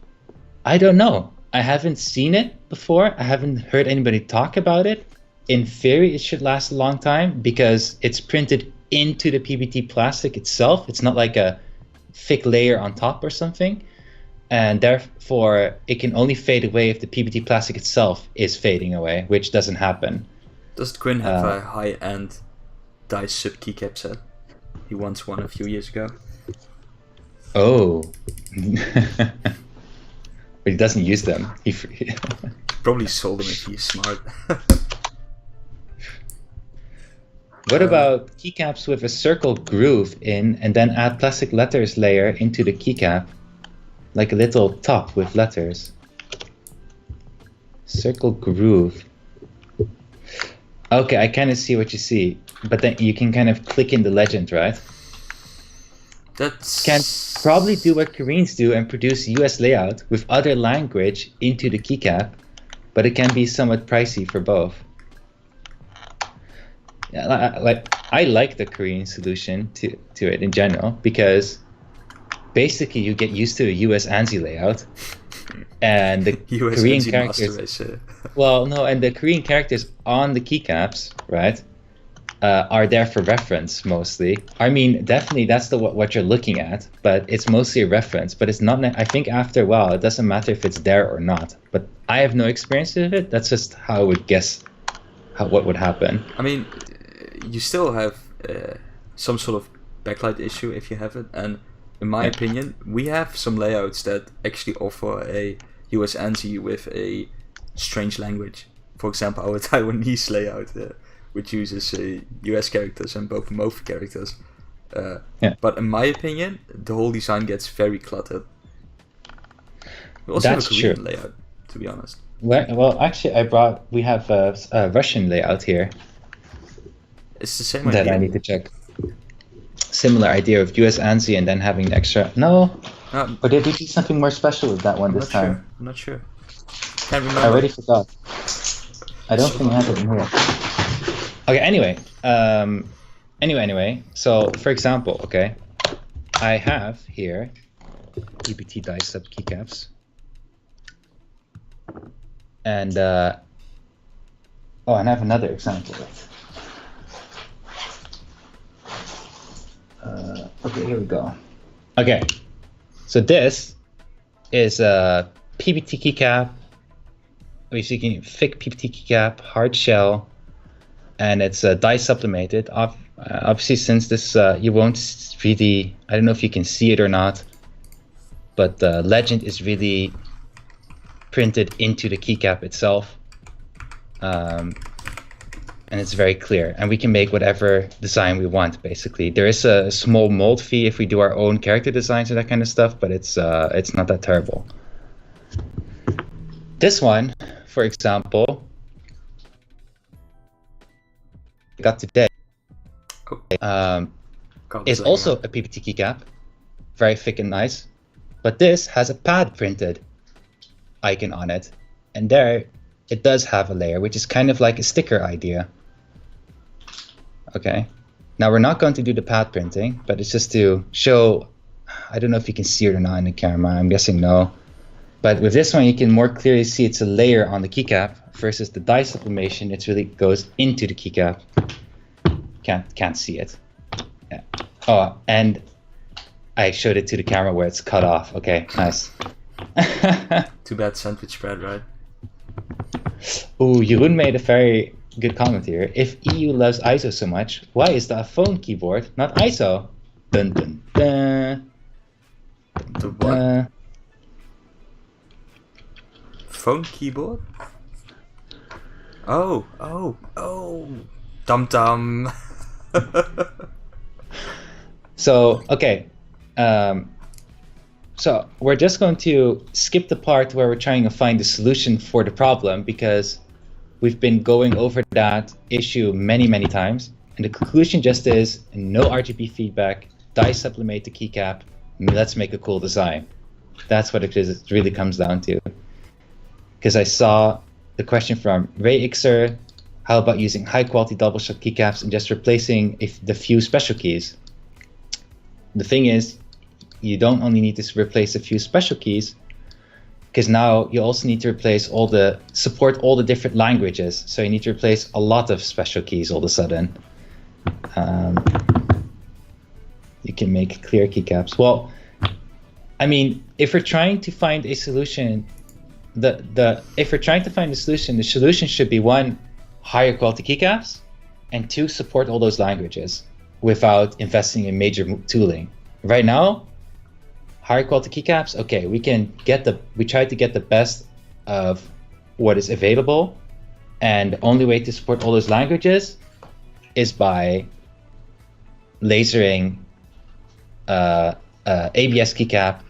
I don't know. I haven't seen it before. I haven't heard anybody talk about it. In theory, it should last a long time because it's printed into the PBT plastic itself. It's not like a thick layer on top or something. And therefore, it can only fade away if the PBT plastic itself is fading away, which doesn't happen. Does Quinn have a high-end dye sub keycap set? He wants one a few years ago. Oh. But he doesn't use them. He probably sold them if he's smart. What about keycaps with a circle groove in and then add plastic letters layer into the keycap? Like a little top with letters. Circle groove. Okay, I kind of see what you see. But then you can kind of click in the legend, right? Can probably do what Koreans do and produce US layout with other language into the keycap, but it can be somewhat pricey for both. Yeah, I like the Korean solution to it in general, because basically you get used to a US ANSI layout, and the US Korean ANSI characters. Well, no, and the Korean characters on the keycaps, right, are there for reference mostly. I mean, definitely that's what you're looking at, but it's mostly a reference. But it's not. I think after a while, it doesn't matter if it's there or not. But I have no experience with it. That's just how I would guess what would happen. I mean, you still have some sort of backlight issue if you have it, and in my opinion, we have some layouts that actually offer a US ANSI with a strange language. For example, our Taiwanese layout, which uses US characters and both MOV characters. But in my opinion, the whole design gets very cluttered. We also have a Korean layout, to be honest. Well, actually, we have a Russian layout here. It's the same that idea. I need to check. Similar idea of US ANSI and then having the extra. No, or did we do something more special with that one this time? I'm not sure. Can't remember. I already forgot. I don't So think I have it in here. Okay, anyway. So, for example, okay, I have here EBT dice sub keycaps. And, and I have another example. Okay, here we go. Okay, so this is a PBT keycap, basically thick PBT keycap, hard shell, and it's die sublimated. Obviously, since this, you won't really, I don't know if you can see it or not, but the legend is really printed into the keycap itself. And it's very clear, and we can make whatever design we want. Basically, there is a small mold fee if we do our own character designs and that kind of stuff, but it's not that terrible. This one, for example, I got today, is also a PBT keycap, very thick and nice, but this has a pad printed icon on it, and there it does have a layer, which is kind of like a sticker idea. Okay, now we're not going to do the pad printing, but it's just to show, I don't know if you can see it or not in the camera, I'm guessing no. But with this one, you can more clearly see it's a layer on the keycap versus the die sublimation, it really goes into the keycap. Can't see it. Yeah. Oh, and I showed it to the camera where it's cut off. Okay, nice. Too bad sandwich bread, right? Ooh, Jeroen made a very good comment here. If EU loves ISO so much, why is the phone keyboard not ISO? Dun dun dun. The what? Phone keyboard? Oh. Dum. So, okay. So we're just going to skip the part where we're trying to find the solution for the problem, because we've been going over that issue many times. And the conclusion just is no RGB feedback, die sublimate the keycap, let's make a cool design. That's what it really comes down to. Because I saw the question from Ray Ixer, how about using high quality double shot keycaps and just replacing the few special keys? The thing is, you don't only need to replace a few special keys, because now you also need to support all the different languages. So you need to replace a lot of special keys all of a sudden. You can make clear keycaps. Well, I mean, if we're trying to find a solution, the solution should be one, higher quality keycaps, and two, support all those languages without investing in major tooling. Right now, higher quality keycaps, okay, we try to get the best of what is available, and the only way to support all those languages is by lasering ABS keycap,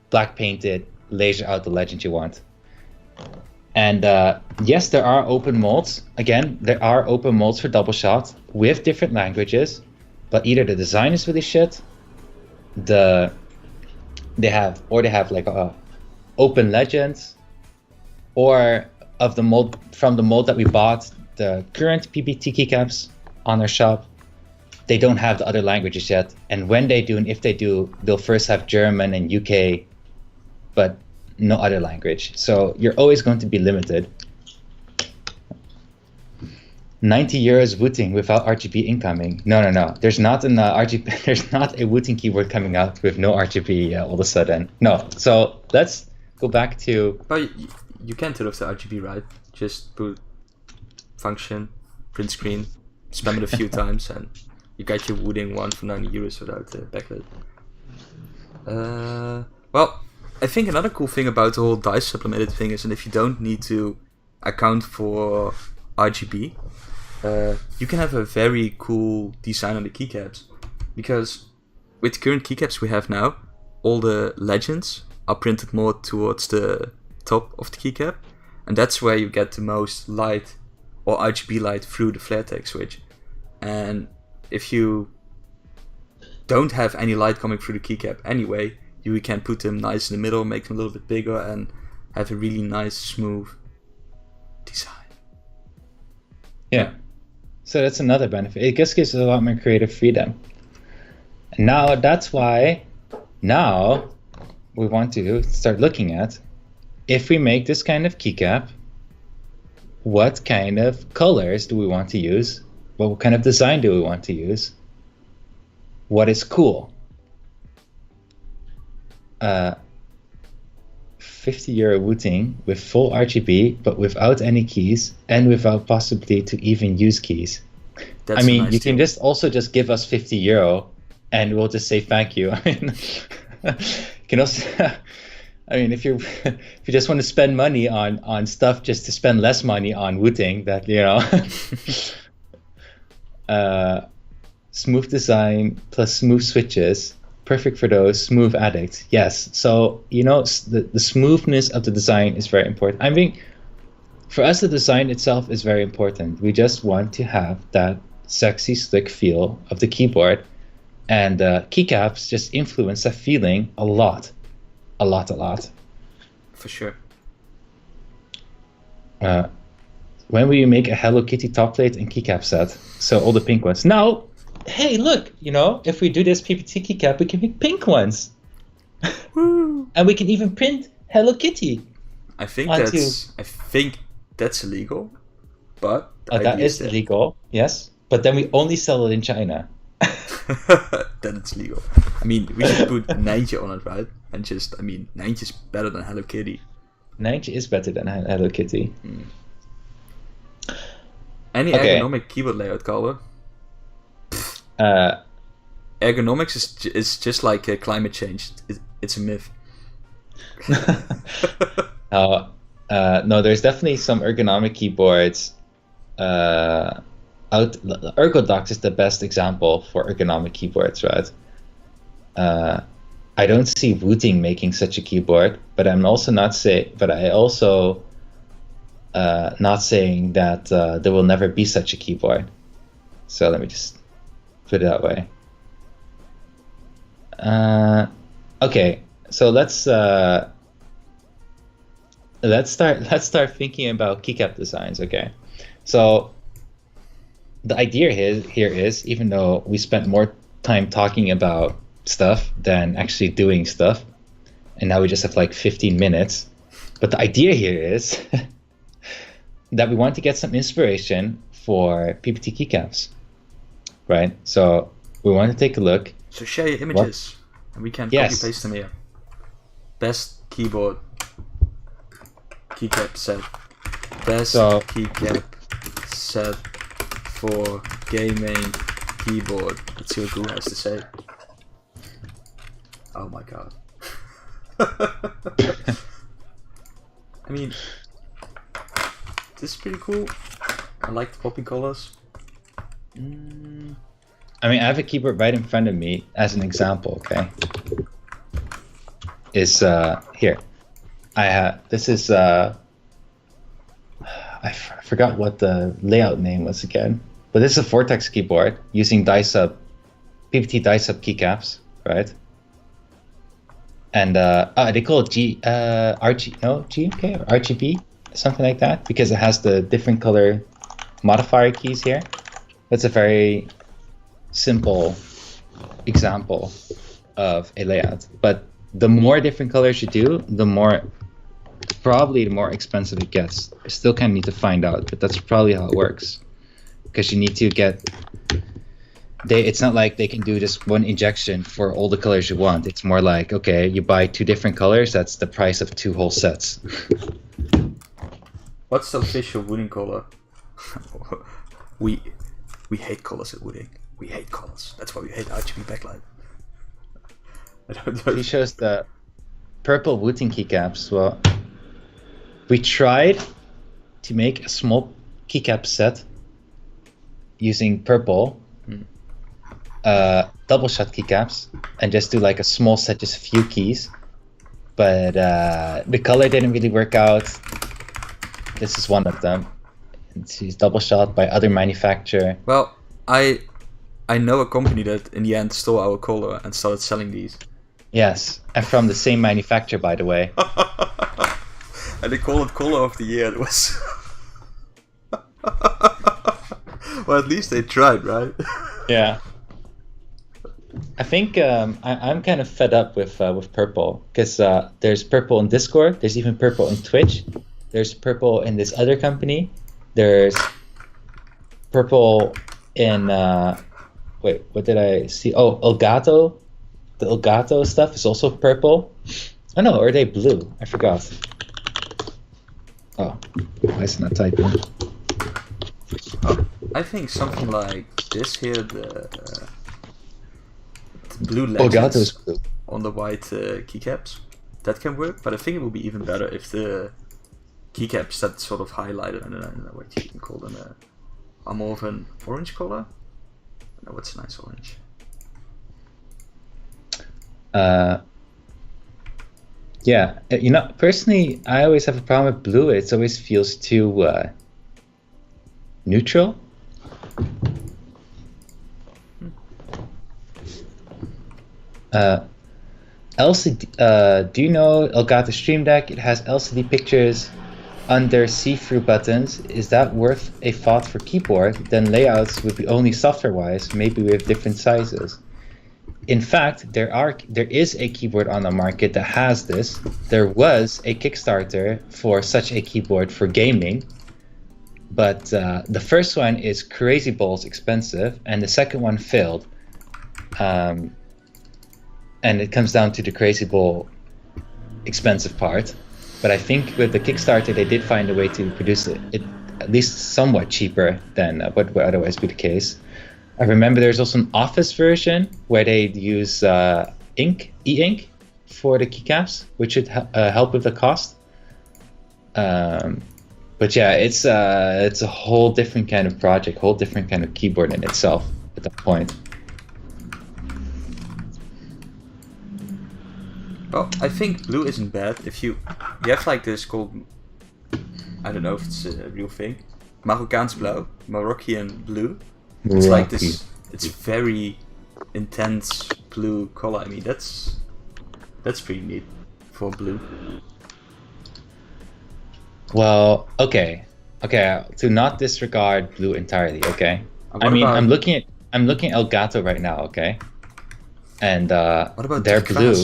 black painted, laser out the legend you want. And yes, there are open molds. Again, there are open molds for double shot with different languages, but either the design is really shit, they have like open legends, or from the mold that we bought, the current PBT keycaps on our shop, they don't have the other languages yet. And when they do, and if they do, they'll first have German and UK, but no other language. So you're always going to be limited. 90 euros Wooting without RGB incoming. No. There's not an RGB. There's not a Wooting keyboard coming out with no RGB all of a sudden. No. So let's go back to. But you can turn off the RGB, right? Just put function, print screen, spam it a few times, and you got your Wooting one for 90 euros without the backlit. Well, I think another cool thing about the whole die sublimated thing is, and if you don't need to account for RGB, you can have a very cool design on the keycaps, because with current keycaps we have now, all the legends are printed more towards the top of the keycap, and that's where you get the most light or RGB light through the flare text switch. And if you don't have any light coming through the keycap anyway, you can put them nice in the middle, make them a little bit bigger, and have a really nice, smooth design. Yeah. So that's another benefit. It just gives us a lot more creative freedom. And now that's why now we want to start looking at, if we make this kind of keycap, what kind of colors do we want to use? What kind of design do we want to use? What is cool? 50 euro Wooting with full RGB, but without any keys and without possibility to even use keys. That's I mean, nice you can deal. just also just give us 50 euro and we'll just say thank you. I mean, you can also, I mean, if you just want to spend money on stuff just to spend less money on Wooting, that, you know, smooth design plus smooth switches, perfect for those smooth addicts. Yes. So, you know, the smoothness of the design is very important. I mean, for us, the design itself is very important. We just want to have that sexy, slick feel of the keyboard, and keycaps just influence that feeling a lot. For sure. When will you make a Hello Kitty top plate and keycap set? So all the pink ones. Now, hey, look, you know, if we do this PPT keycap, we can make pink ones. And we can even print Hello Kitty. I think onto- that's illegal, but the that idea is there. illegal, yes. But then we only sell it in China. Then it's legal. I mean, we should put Nijntje on it, right? And just, I mean, Nijntje's better than Hello Kitty. Nijntje is better than Hello Kitty. Any Okay. ergonomic keyboard layout, Calder? Uh, Ergonomics is just like climate change. It's a myth. no, there's definitely some ergonomic keyboards. Ergodox is the best example for ergonomic keyboards, right? I don't see Wooting making such a keyboard, but I'm also not saying that there will never be such a keyboard. So let me just put it that way. Okay, so let's start thinking about keycap designs. Okay, so the idea here is, even though we spent more time talking about stuff than actually doing stuff, and now we just have like 15 minutes, but the idea here is that we want to get some inspiration for PPT keycaps, right? So we want to take a look. So share your images, and we can Yes. copy paste them here. Best keyboard keycap set. Best So- keycap set for gaming keyboard. Let's see what Google has to say. Oh my god. I mean, this is pretty cool. I like the popping colors. I mean, I have a keyboard right in front of me as an example, okay? Is here. This is I forgot what the layout name was again, but this is a Vortex keyboard using PPT die-sub keycaps, right? And they call it RGB, something like that, because it has the different color modifier keys here. That's a very simple example of a layout. But the more different colors you do, probably the more expensive it gets. I still kind of need to find out, but that's probably how it works. Because you need to get... It's not like they can do just one injection for all the colors you want. It's more like, okay, you buy 2 different colors, that's the price of 2 whole sets. What's the official Wooting color? We hate colors at Wooting. We hate colors. That's why we hate RGB backlight. He shows the purple Wooting keycaps. Well, we tried to make a small keycap set using purple double shot keycaps and just do like a small set, just a few keys. But the color didn't really work out. This is one of them. It's double shot by other manufacturer. Well, I know a company that in the end stole our color and started selling these. Yes, and from the same manufacturer, by the way. And they call it color of the year. It was. Well, at least they tried, right? Yeah. I think I'm kind of fed up with purple, because there's purple in Discord. There's even purple in Twitch. There's purple in this other company. There's purple in wait, what did I see? Oh, Elgato. The Elgato stuff is also purple. Oh no, or are they blue? I forgot. Oh, why is it not typing? Oh, I think something like this here, the blue legends Elgato's blue. on the white keycaps, that can work. But I think it would be even better if the keycaps that sort of highlighted, I don't know what you can call them, are more of an orange color. I don't know what's a nice orange. Yeah, personally, I always have a problem with blue. It always feels too neutral. LCD. Do you know Elgato Stream Deck? It has LCD pictures under see-through buttons. Is that worth a thought for keyboard? Then layouts would be only software-wise. Maybe we have different sizes. In fact, there is a keyboard on the market that has this. There was a Kickstarter for such a keyboard for gaming, but the first one is crazy balls expensive, and the second one failed. And it comes down to the crazy ball expensive part. But I think with the Kickstarter, they did find a way to produce it at least somewhat cheaper than what would otherwise be the case. I remember there's also an Office version where they use e-ink for the keycaps, which should help with the cost. But yeah, it's a whole different kind of project, whole different kind of keyboard in itself at that point. Well, I think blue isn't bad. If you have like this called, I don't know if it's a real thing, Marokkaans blauw, Moroccan blue. It's like this. It's very intense blue color. I mean, that's pretty neat for blue. Well, okay. To not disregard blue entirely, okay. I'm looking at Elgato right now, okay. And what about they're blue.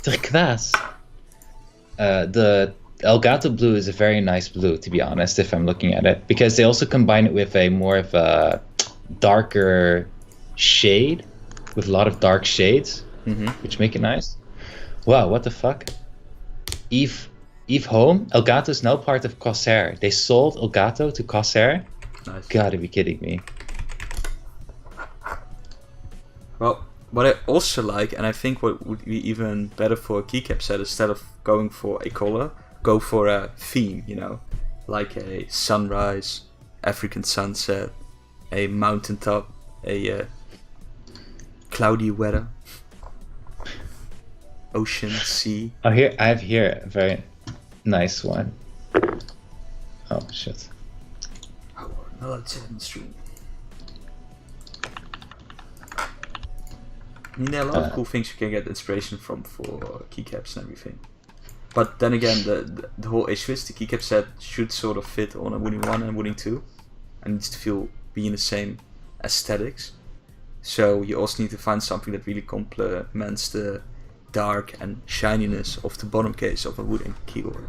Turquoise. The Elgato blue is a very nice blue, to be honest, if I'm looking at it, because they also combine it with a more of a darker shade, with a lot of dark shades, which make it nice. Wow, what the fuck? Eve Home? Elgato is now part of Corsair. They sold Elgato to Corsair? Nice. Gotta be kidding me. Well, what I also like, and I think what would be even better for a keycap set, instead of going for a color, go for a theme, like a sunrise, African sunset, a mountaintop, a cloudy weather, ocean, sea. Oh, I have here a very nice one. Oh shit. Oh, no, that's it in the stream. I mean, there are a lot of cool things you can get inspiration from for keycaps and everything. But then again, the whole Swiss, the keycap set should sort of fit on a Wooting 1 and Wooting 2. And needs to be in the same aesthetics. So you also need to find something that really complements the dark and shininess of the bottom case of a Wooting keyboard.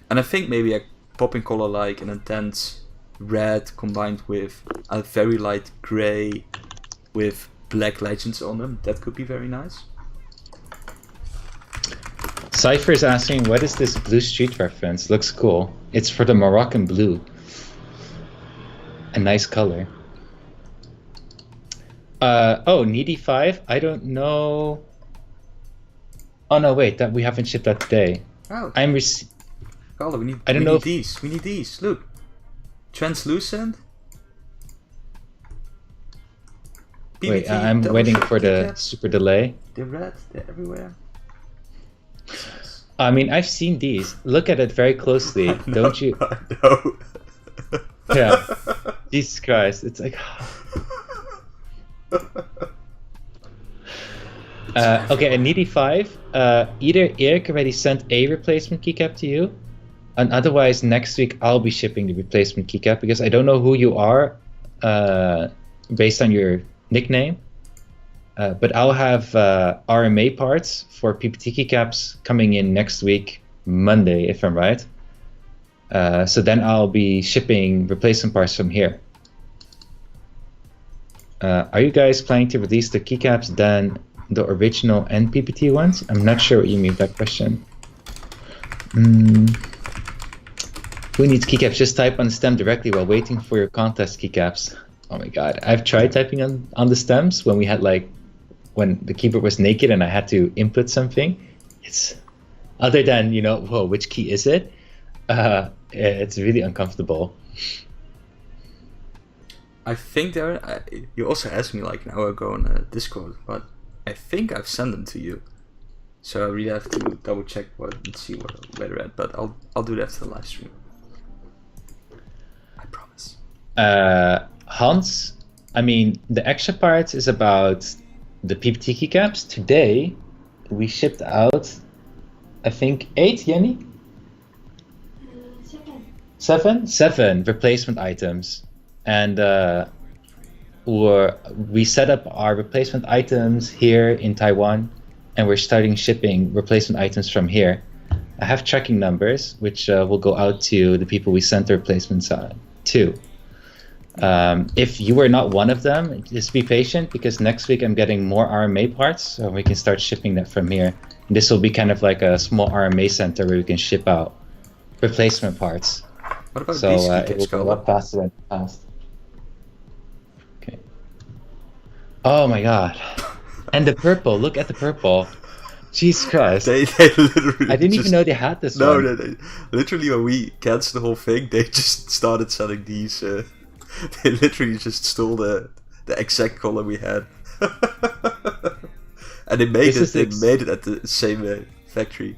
And I think maybe a popping color like an intense red combined with a very light grey with black legends on them, that could be very nice. Cypher is asking, what is this blue street reference? Looks cool. It's for the Moroccan blue. A nice color. Oh, Needy 5? I don't know. Oh no, wait, that we haven't shipped that today. Oh. Calder, we need these. We need these. Look. Translucent. Wait, I'm waiting for the super delay. They're red, they're everywhere. I mean, I've seen these. Look at it very closely, don't you? No. Yeah. Jesus Christ, it's like. Okay, a needy 5. Either Erik already sent a replacement keycap to you, and otherwise next week I'll be shipping the replacement keycap because I don't know who you are based on your nickname. But I'll have RMA parts for PPT keycaps coming in next week, Monday, if I'm right. So then I'll be shipping replacement parts from here. Are you guys planning to release the keycaps then the original and PPT ones? I'm not sure what you mean by that question. Who needs keycaps? Just type on the stem directly while waiting for your contest keycaps. Oh my god, I've tried typing on the stems when we had when the keyboard was naked and I had to input something. It's other than, whoa, which key is it? It's really uncomfortable. I think you also asked me like an hour ago on Discord, but I think I've sent them to you. So I really have to double check and see where they're at, but I'll do that after the live stream. I promise. Hans, I mean, the extra parts is about the PPT keycaps. Today, we shipped out, I think, 8, Jenny? 7 replacement items. And we set up our replacement items here in Taiwan, and we're starting shipping replacement items from here. I have tracking numbers, which will go out to the people we sent the replacements to. If you were not one of them, just be patient, because next week I'm getting more RMA parts, so we can start shipping that from here. And this will be kind of like a small RMA center where we can ship out replacement parts. What about so these it will go a lot faster than the past. Okay. Oh my god. And the purple, look at the purple. Jesus Christ. They literally I didn't even know they had this one. No, they literally, when we canceled the whole thing, they just started selling these. They literally just stole the exact color we had. And they made it at the same factory.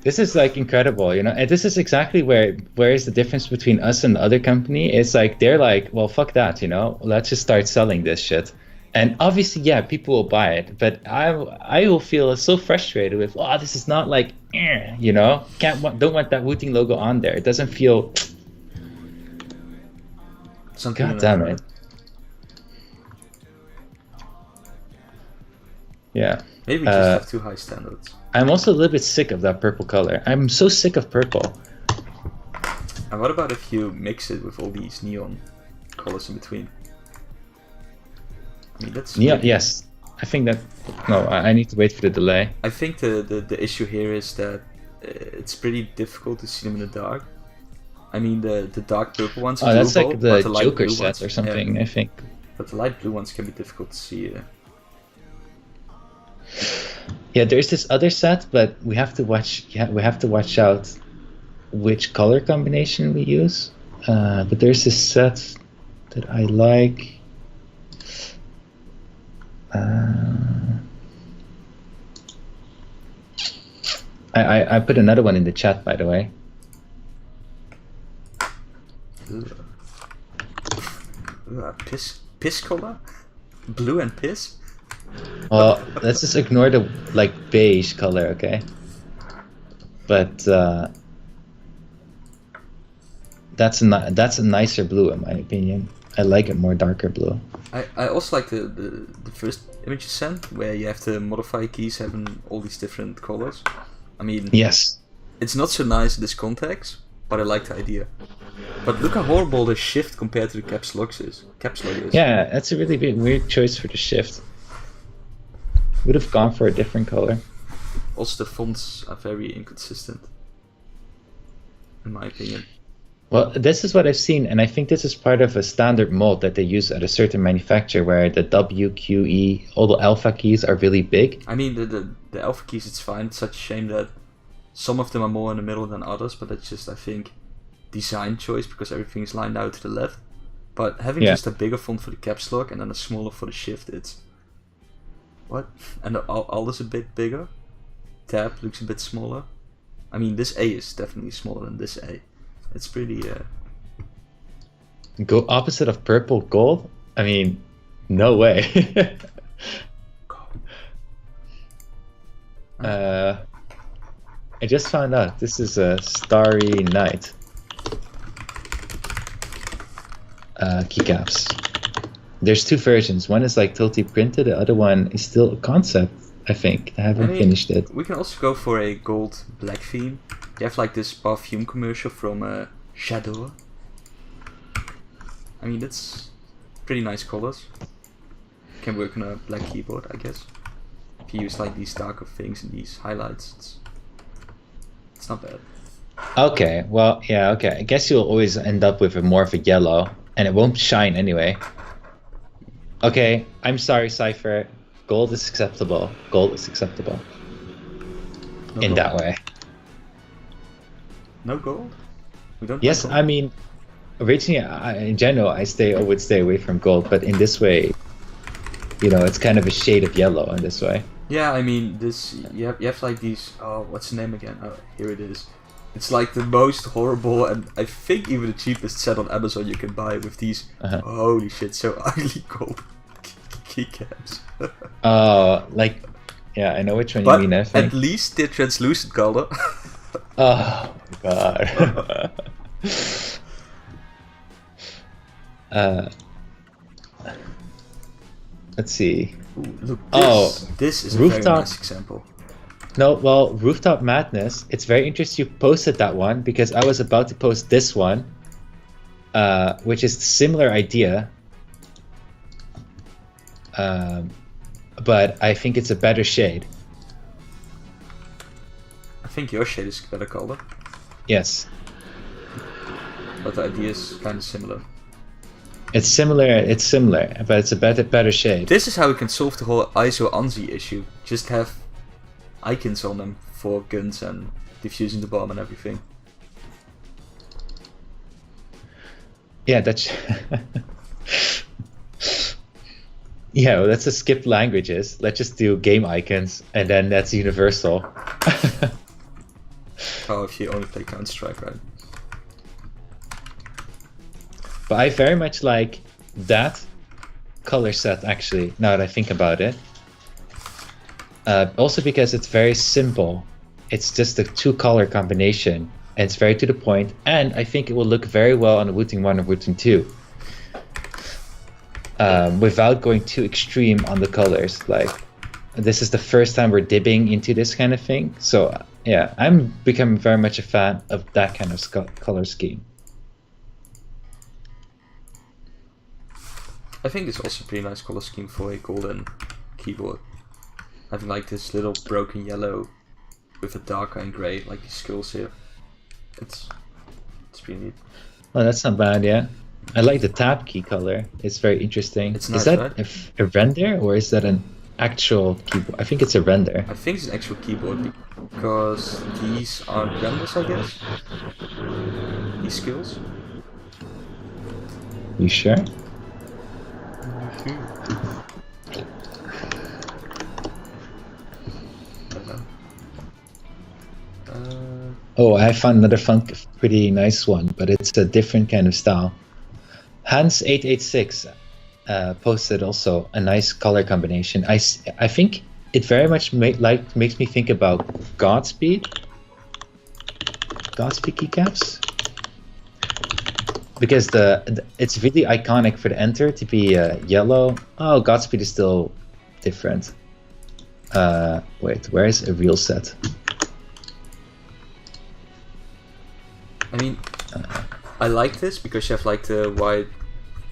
This is like incredible, and this is exactly where is the difference between us and the other company. It's like they're like, well, fuck that, let's just start selling this shit. And obviously, yeah, people will buy it, but I will feel so frustrated with, this is not like, don't want that Wooting logo on there. It doesn't feel. Something. God damn it. Yeah. Maybe we just have too high standards. I'm also a little bit sick of that purple color. I'm so sick of purple. And what about if you mix it with all these neon colors in between? I mean, that's neon. Yes, I think that. No, I need to wait for the delay. I think the issue here is that it's pretty difficult to see them in the dark. I mean, the dark purple ones. Oh, that's like the Joker set or something. Yeah. I think. But the light blue ones can be difficult to see. Yeah, there's this other set, but we have to watch. Yeah, we have to watch out which color combination we use. But there's this set that I like. I put another one in the chat, by the way. Piss color, blue and piss. Well, let's just ignore the beige color, okay? But that's a nicer blue in my opinion. I like it more darker blue. I also like the first image you sent, where you have to modify keys having all these different colors. I mean, yes, it's not so nice in this context, but I like the idea. But look how horrible the shift compared to the caps lock is. Yeah, that's a really weird choice for the shift. Would have gone for a different color. Also, the fonts are very inconsistent, in my opinion. Well, this is what I've seen, and I think this is part of a standard mold that they use at a certain manufacturer, where the W, Q, E, all the alpha keys are really big. I mean, the alpha keys, it's fine. It's such a shame that some of them are more in the middle than others, but that's just, I think, design choice, because everything is lined out to the left. But having just a bigger font for the caps lock and then a smaller for the shift, it's... What? And the alt is a bit bigger. Tab looks a bit smaller. I mean, this A is definitely smaller than this A. It's pretty. Go opposite of purple, gold? I mean, no way. I just found out this is a Starry Night. Keycaps. There's two versions. One is like totally printed, the other one is still a concept, I think. I haven't finished it. We can also go for a gold black theme. You have like this perfume commercial from Shadow. I mean, that's pretty nice colors. Can work on a black keyboard, I guess. If you use like these darker things and these highlights, it's not bad. Okay, well, yeah, okay. I guess you'll always end up with more of a yellow, and it won't shine anyway. Okay, I'm sorry, Cypher. Gold is acceptable. Gold is acceptable. No in gold. That way. No gold? We don't. Yes, I mean, originally, in general, I would stay away from gold, but in this way, you know, it's kind of a shade of yellow in this way. Yeah, I mean, this you have like these. Oh, what's the name again? Oh, here it is. It's like the most horrible, and I think even the cheapest set on Amazon you can buy with these. Holy shit, so ugly gold keycaps. Like, yeah, I know which one But you mean. I think. at least they're translucent color. Oh god. Let's see. Ooh, look, this is a Rooftop. very nice example. No, well, Rooftop Madness. It's very interesting you posted that one because I was about to post this one, which is a similar idea. But I think it's a better shade. I think your shade is better color, Yes. but the idea is kind of similar. It's similar, but it's a better shade. This is how we can solve the whole ISO ANSI issue. Just have icons on them for guns and diffusing the bomb and everything. Yeah, that's yeah, well, let's just skip languages. Let's just do game icons, and then that's universal. Oh, if you only play Counter-Strike, right? But I very much like that color set, actually, now that I think about it. Also because it's very simple. It's just a two-color combination, and it's very to the point, and I think it will look very well on a Wooting 1 or Wooting 2. Without going too extreme on the colors. Like, this is the first time we're dipping into this kind of thing. So, yeah, I'm becoming very much a fan of that kind of color scheme. I think it's also a pretty nice color scheme for a golden keyboard. Having like this little broken yellow with a darker and grey, like these skulls here. It's pretty neat. Oh, that's not bad, yeah. I like the tab key color. It's very interesting. It's nice, is that right? a render or is that an actual keyboard? I think it's a render. I think it's an actual keyboard because these are renders, I guess. These skills. You sure? Oh, I found another pretty nice one, but it's a different kind of style. Hans886 posted also a nice color combination. I think it very much makes me think about Godspeed keycaps, because it's really iconic for the enter to be yellow. Oh, Godspeed is still different. Wait, where is a real set? I mean, I like this because you have like the white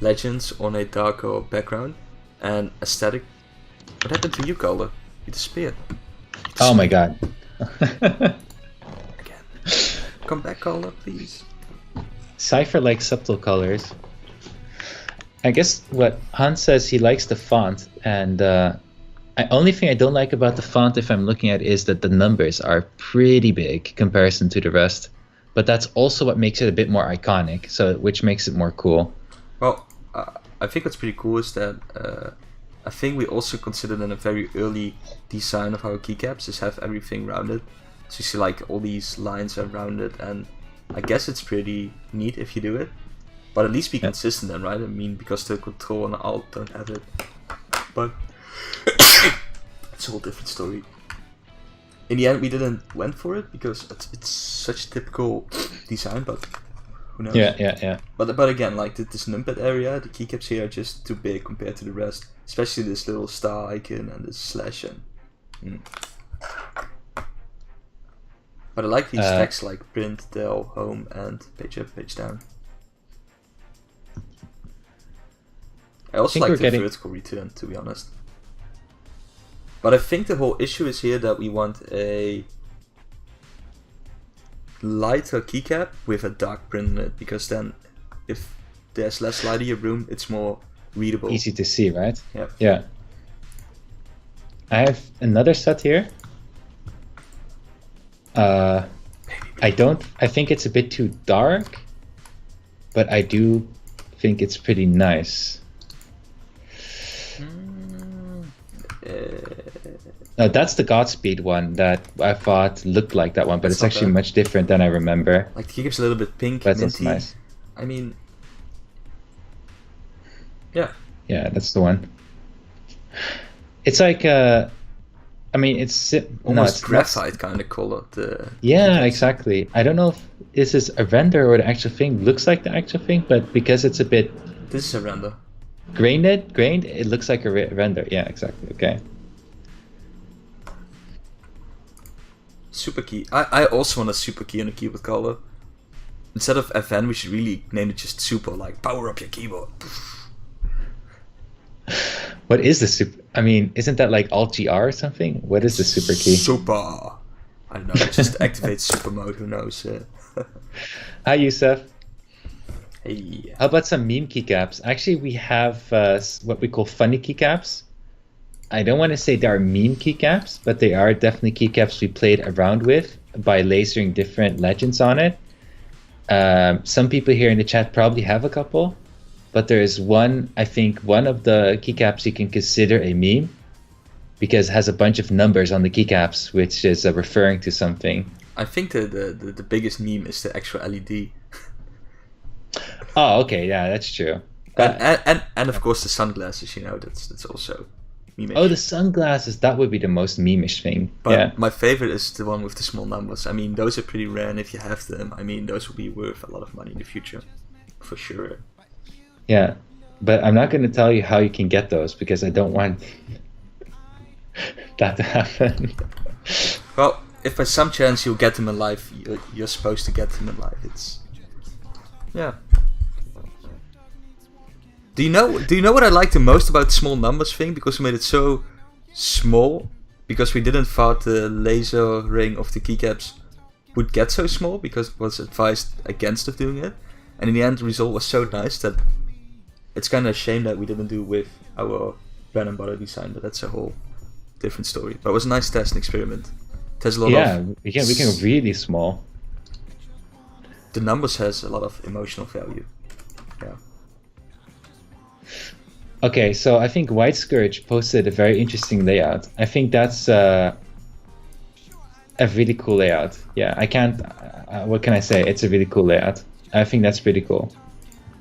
legends on a darker background and aesthetic. What happened to you, Calder? You disappeared. Oh my god. Again. Come back, Calder, please. Cypher likes subtle colors. I guess what Hans says, he likes the font, and only thing I don't like about the font, if I'm looking at it, is that the numbers are pretty big comparison to the rest. But that's also what makes it a bit more iconic, so which makes it more cool. Well, I think what's pretty cool is that a thing we also considered in a very early design of our keycaps is have everything rounded. So you see like all these lines are rounded, and I guess it's pretty neat if you do it. But at least be consistent then, right? I mean, because the Control and Alt don't have it. But it's a whole different story. In the end, we didn't went for it because it's such a typical design, but who knows? Yeah. But again, like this numpad area, the keycaps here are just too big compared to the rest. Especially this little star icon and this slash and... But I like these texts like print, del, home, and page up, page down. I also like the vertical return, to be honest. But I think the whole issue is here that we want a lighter keycap with a dark print in it, because then if there's less light in your room, it's more readable. Easy to see, right? Yeah. I have another set here. I think it's a bit too dark, but I do think it's pretty nice. No, that's the Godspeed one that I thought looked like that one, but it's actually much different than I remember. Like the keycap's a little bit pink, but minty. Nice. I mean, yeah. Yeah, that's the one. It's like it's almost graphite kind of color. Yeah, exactly. I don't know if this is a render or the actual thing. Looks like the actual thing, but because it's a bit... This is a render. Grained, it looks like a render. Yeah, exactly. Okay. Super key. I also want a super key on the keyboard color. Instead of FN, we should really name it just super, like power up your keyboard. What is the super? I mean, isn't that like Alt GR or something? What is the super key? Super. I don't know. It just activates super mode. Who knows? Hi, Youssef. Hey. How about some meme keycaps? Actually, we have what we call funny keycaps. I don't want to say they are meme keycaps, but they are definitely keycaps we played around with by lasering different legends on it. Some people here in the chat probably have a couple, but there is one, I think, one of the keycaps you can consider a meme because it has a bunch of numbers on the keycaps, which is referring to something. I think the biggest meme is the actual LED. Oh, okay, yeah, that's true. And of course the sunglasses, that's also meme-ish. Oh, the sunglasses, that would be the most meme-ish thing. But yeah. My favorite is the one with the small numbers. I mean, those are pretty rare, and if you have them, I mean, those will be worth a lot of money in the future, for sure. Yeah, but I'm not going to tell you how you can get those because I don't want that to happen. Well, if by some chance you'll get them in life, you're supposed to get them in life. Yeah. Do you know what I like the most about the small numbers thing? Because we made it so small, because we didn't thought the laser ring of the keycaps would get so small, because it was advised against of doing it. And in the end, the result was so nice that it's kind of a shame that we didn't do with our bread and butter design, but that's a whole different story. But it was a nice test and experiment. There's a lot of... Yeah, we can really small. The numbers has a lot of emotional value. Yeah. Okay, so I think White Scourge posted a very interesting layout. I think that's a really cool layout. Yeah, I can't... what can I say? It's a really cool layout. I think that's pretty cool.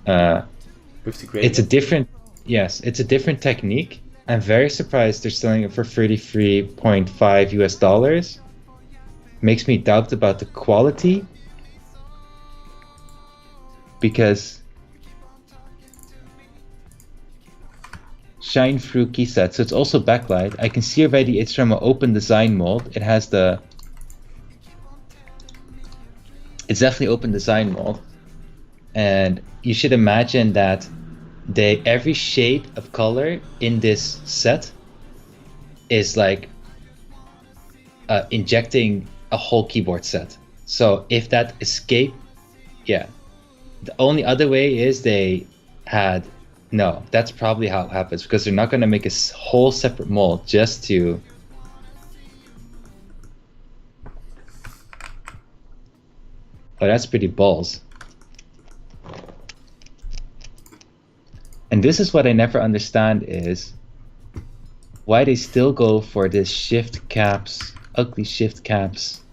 With the gradient? It's a different... Yes, it's a different technique. I'm very surprised they're selling it for $33.5 US. Makes me doubt about the quality. Because... Shine through key set, so it's also backlight. I can see already it's from an open design mold. It has the... It's definitely open design mold. And you should imagine that every shade of color in this set is like injecting a whole keyboard set. So if that escape, yeah. The only other way is they had... No, that's probably how it happens, because they're not going to make a whole separate mold just to... Oh, that's pretty balls. And this is what I never understand is why they still go for this shift caps, ugly shift caps,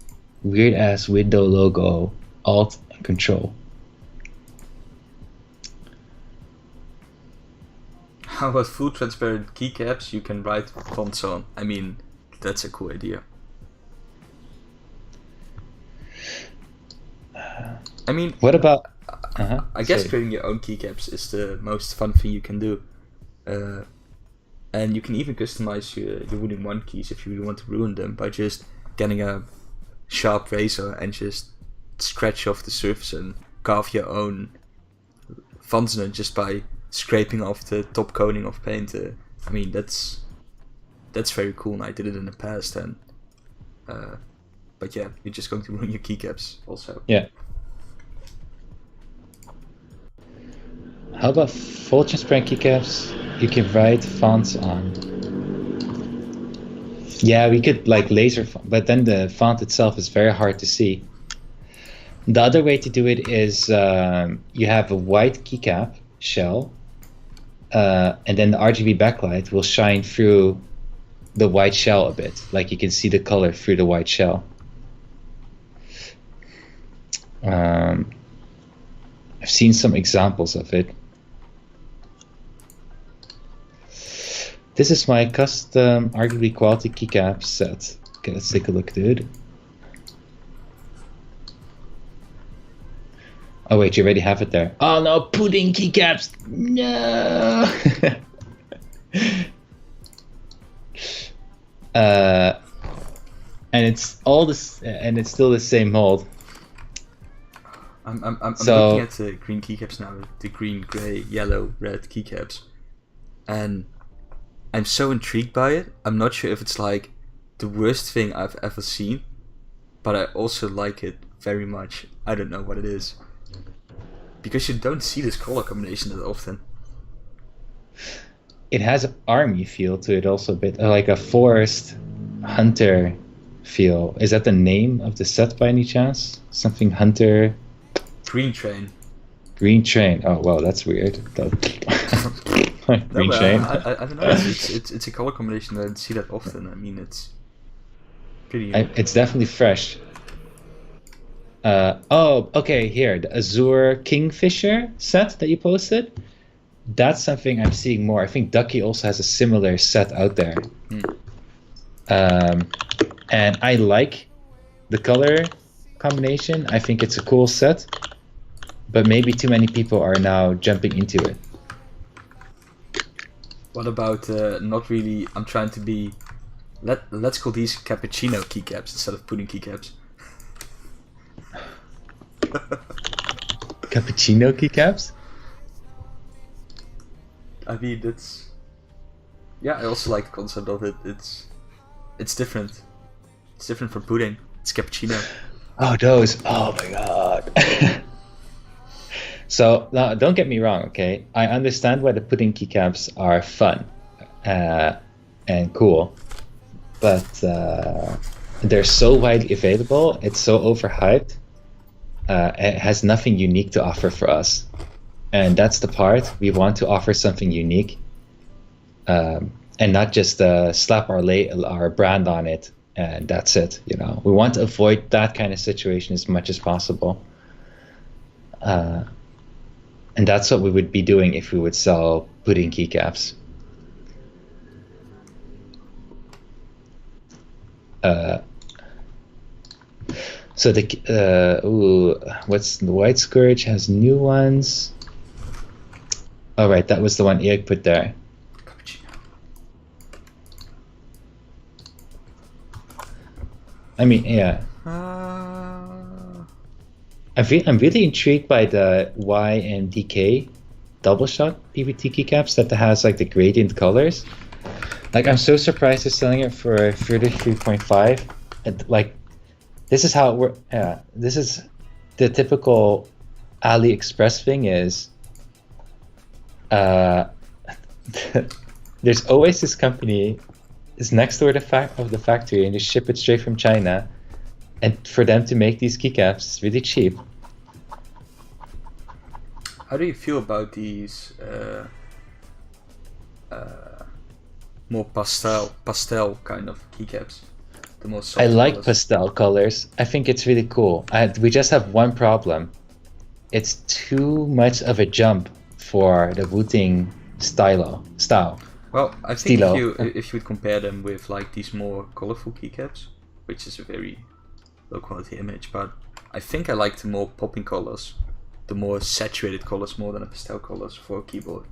weird ass window logo, alt control. How about full transparent keycaps you can write fonts on? I mean, that's a cool idea. I mean, what about? I guess creating your own keycaps is the most fun thing you can do. And you can even customize your Wooting 1 keys if you really want to ruin them by just getting a sharp razor and just scratch off the surface and carve your own fonts in it just by scraping off the top coating of paint. I mean, that's very cool, and I did it in the past. And but yeah, you're just going to ruin your keycaps also. Yeah. How about full transparent keycaps? You can write fonts on. Yeah, we could like laser, but then the font itself is very hard to see. The other way to do it is you have a white keycap shell, and then the RGB backlight will shine through the white shell a bit, like you can see the color through the white shell. I've seen some examples of it. This is my custom RGB quality keycap set. Okay, let's take a look, dude. Oh wait, you already have it there. Oh no, pudding keycaps! No! And it's all this, and it's still the same mold. I'm looking at the green keycaps now, the green, gray, yellow, red keycaps, and I'm so intrigued by it. I'm not sure if it's like the worst thing I've ever seen, but I also like it very much. I don't know what it is, because you don't see this color combination that often. It has an army feel to it also a bit, like a forest hunter feel. Is that the name of the set by any chance? Something hunter? Green Train. Green Train. Oh well, that's weird. Green Train. I don't know. It's a color combination that I don't see that often. I mean, it's pretty unique. It's definitely fresh. Oh, okay. Here, the Azure Kingfisher set that you posted. That's something I'm seeing more. I think Ducky also has a similar set out there. And I like the color combination. I think it's a cool set, but maybe too many people are now jumping into it. What about not really? I'm trying to be. Let's call these cappuccino keycaps instead of pudding keycaps. Cappuccino keycaps? I mean, that's. Yeah, I also like the concept of it. It's different. It's different from pudding. It's cappuccino. Oh, those! Oh my god! So now, don't get me wrong, okay? I understand why the pudding keycaps are fun and cool, but they're so widely available. It's so overhyped. It has nothing unique to offer for us, and that's the part. We want to offer something unique, and not just slap our brand on it and that's it. You know, we want to avoid that kind of situation as much as possible. And that's what we would be doing if we would sell pudding keycaps. So what's the White Scourge has new ones. All right, that was the one Erik put there. I mean, yeah. I'm really intrigued by the Y and DK double shot PVT keycaps that has like the gradient colors. Like, I'm so surprised they're selling it for 33.5. And like, this is how it works. Yeah, this is the typical AliExpress thing is. There's always this company is next door to the factory and they ship it straight from China. And for them to make these keycaps, it's really cheap. How do you feel about these more pastel kind of keycaps? The most I like colors. pastel colors. I think it's really cool. We just have one problem. it's too much of a jump for the Wooting style. Well, I think Stilo. if you would compare them with like these more colorful keycaps, which is a very low quality image, but I think I like the more popping colors, the more saturated colors more than the pastel colors for a keyboard.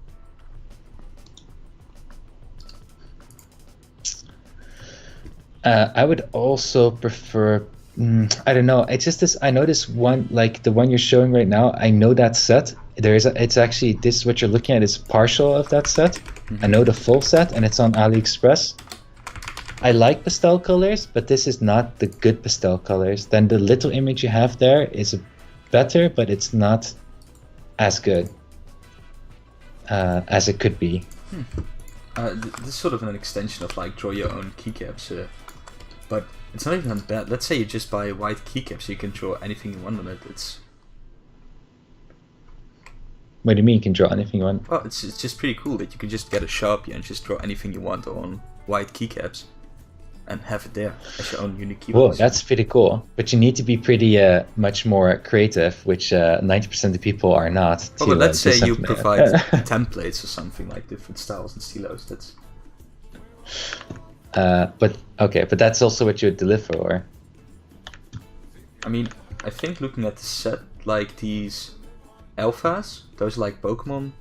I would also prefer. I don't know. It's just this. I know this one, like the one you're showing right now. I know that set. It's actually this. What you're looking at is partial of that set. Mm-hmm. I know the full set, and it's on AliExpress. I like pastel colors, but this is not the good pastel colors. Then the little image you have there is better, but it's not as good as it could be. This is sort of an extension of like draw your own keycaps, but it's not even that bad. Let's say you just buy a white keycap so you can draw anything you want on it. What do you mean you can draw anything you want? Well, it's just pretty cool that you can just get a Sharpie and just draw anything you want on white keycaps and have it there as your own unique keyboard. Whoa, that's pretty cool. But you need to be pretty much more creative, which 90% of the people are not. Well, but let's say you provide templates or something like different styles and stilos. That's. But that's also what you would deliver, or? I mean, I think looking at the set, like these alphas, those are like Pokemon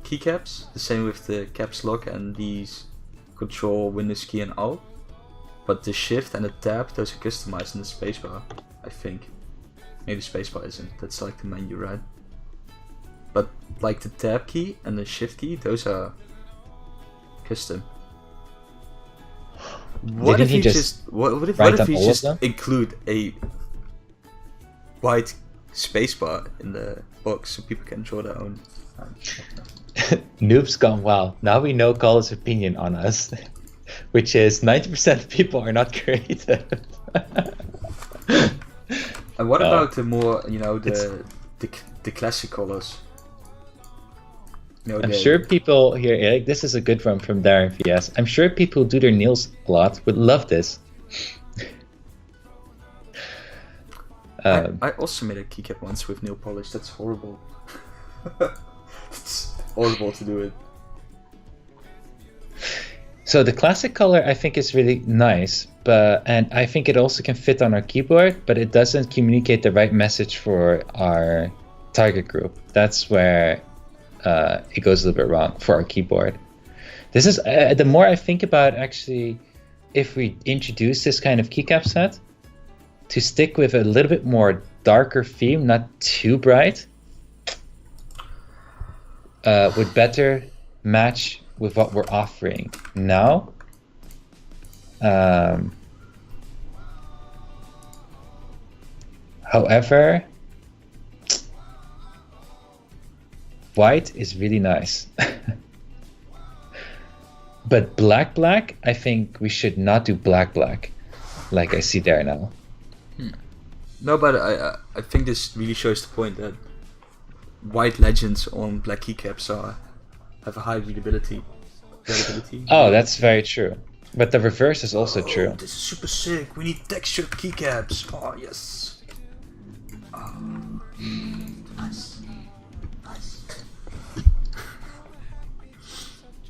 keycaps. The same with the caps lock and these Control, Windows key and Alt. But the shift and the tab, those are customized in the spacebar, I think. Maybe spacebar isn't, that's like the menu, right? But like the tab key and the shift key, those are custom. What if you just include a white spacebar in the box so people can draw their own? Noob's gone wild. Now we know Calder's opinion on us, which is 90% of people are not creative. And what about the more, the classic colors? I'm sure people here, Erik, this is a good one from Darren VS. I'm sure people who do their nails a lot would love this. I also made a keycap once with nail polish. That's horrible. It's horrible to do it. So the classic color I think is really nice, and I think it also can fit on our keyboard, but it doesn't communicate the right message for our target group. That's where it goes a little bit wrong for our keyboard. This is the more I think about actually, if we introduce this kind of keycap set, to stick with a little bit more darker theme, not too bright, would better match with what we're offering now. However, white is really nice. But black, I think we should not do black, like I see there now. No, but I think this really shows the point that white legends on black keycaps have a high readability. Oh, that's very true. But the reverse is also true. This is super sick. We need textured keycaps. Oh, yes. Oh. Nice.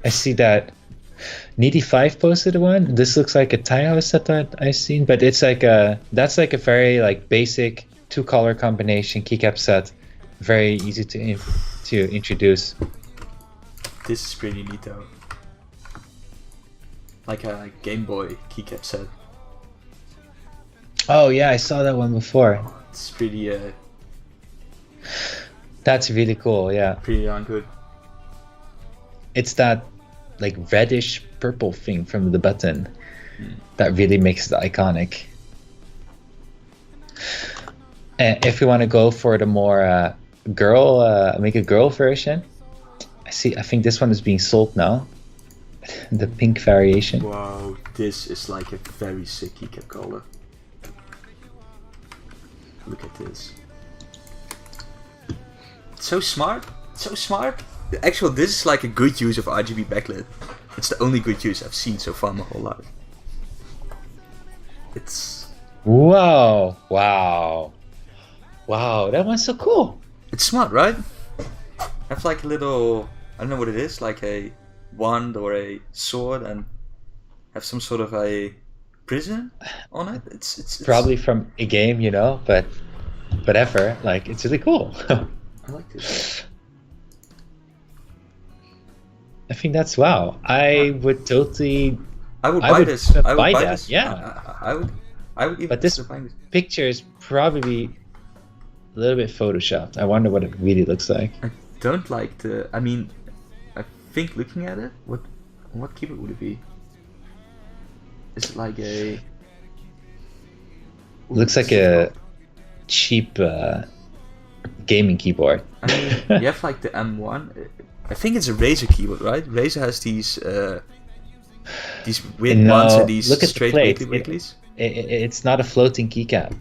I see that Needy5 posted one. This looks like a tie house set that I've seen, but it's like that's like a very like basic 2-color combination keycap set. Very easy to introduce. This is pretty neat though. Like a Game Boy keycap set. Oh yeah, I saw that one before. It's pretty That's really cool, yeah. Pretty darn good. It's that like reddish purple thing from the button that really makes it iconic. And if we want to go for the more make a girl version, I think this one is being sold now. The pink variation. Wow, this is like a very sick keycap color. Look at this. So smart. Actually, this is like a good use of RGB backlit. It's the only good use I've seen so far my whole life. It's... Wow. Wow, that one's so cool. It's smart, right? Have like a little, I don't know what it is, like a wand or a sword, and have some sort of a prison on it. It's Probably from a game, but whatever. Like, it's really cool. I like this. I think that's wow. I would totally. I would I buy would this. I would buy buy that, this. yeah. I would. I would even But this consider buying this. picture is probably a little bit photoshopped. I wonder what it really looks like. I don't like the. I mean, I think looking at it, what keyboard would it be? Is it like a? Ooh, Looks like a cheap gaming keyboard. I mean, you have like the M1. I think it's a Razer keyboard, right? Razer has these weird ones and these look at the straight plate. wigglies. It's not a floating keycap.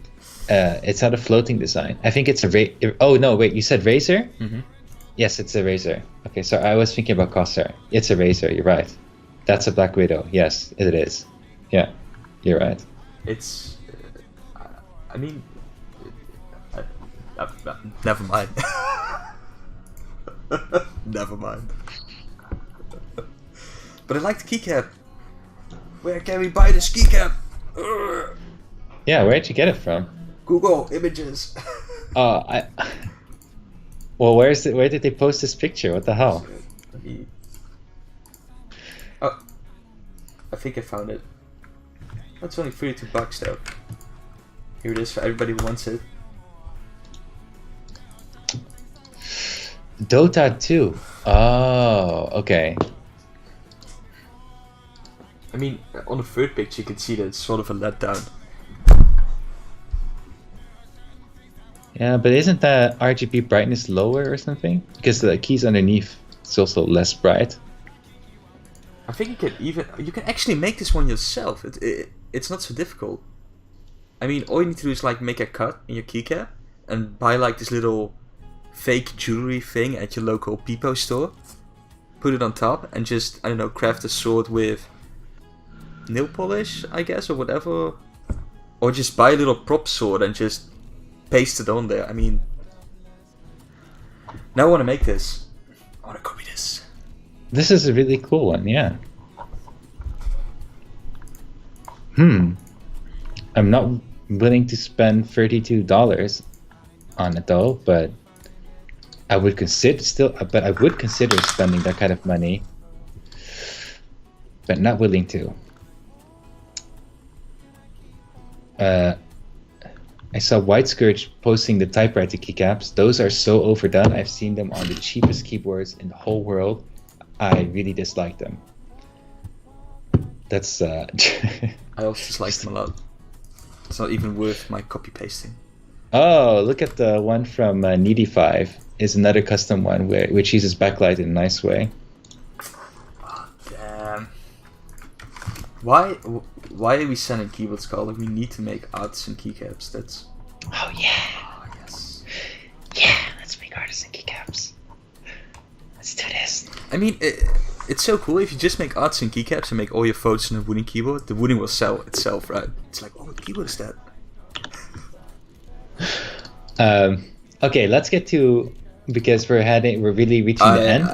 It's not a floating design. I think it's a oh no, wait, you said Razer? Mm-hmm. Yes, it's a Razer. Okay, so I was thinking about Corsair. It's a Razer, you're right. That's a Black Widow. Yes, it is. Yeah, you're right. It's. I mean, never mind. Never mind. But I like the keycap. Where can we buy this keycap? Yeah, where'd you get it from? Google Images. Oh, well, where did they post this picture? What the hell? Oh, I think I found it. That's only $32 though. Here it is for everybody who wants it. Dota 2. Oh, okay. I mean, on the third picture you can see that it's sort of a letdown. Yeah, but isn't the RGB brightness lower or something? Because the keys underneath is also less bright. I think you can actually make this one yourself. It's not so difficult. I mean, all you need to do is like make a cut in your keycap and buy like this little fake jewelry thing at your local Peepo store. Put it on top and just, I don't know, craft a sword with nail polish, I guess, or whatever. Or just buy a little prop sword and just paste it on there. I mean, now I want to make this. I want to copy this. This is a really cool one, yeah. I'm not willing to spend $32 on it though, but I would consider spending that kind of money, but not willing to. I saw White Scourge posting the typewriter keycaps. Those are so overdone. I've seen them on the cheapest keyboards in the whole world. I really dislike them. That's I also dislike them a lot. It's not even worth my copy pasting. Oh, look at the one from Needy5. Is another custom one which uses backlight in a nice way. Oh, damn. Why are we sending keyboards, Calder? We need to make artisan keycaps. That's. Oh yeah. Oh yes. Yeah, let's make artisan keycaps. Let's do this. I mean, it's so cool if you just make artisan keycaps and make all your photos on a Wooting keyboard. The Wooting will sell itself, right? It's like, oh, what keyboard is that? Okay, let's get to, because we're really reaching the end.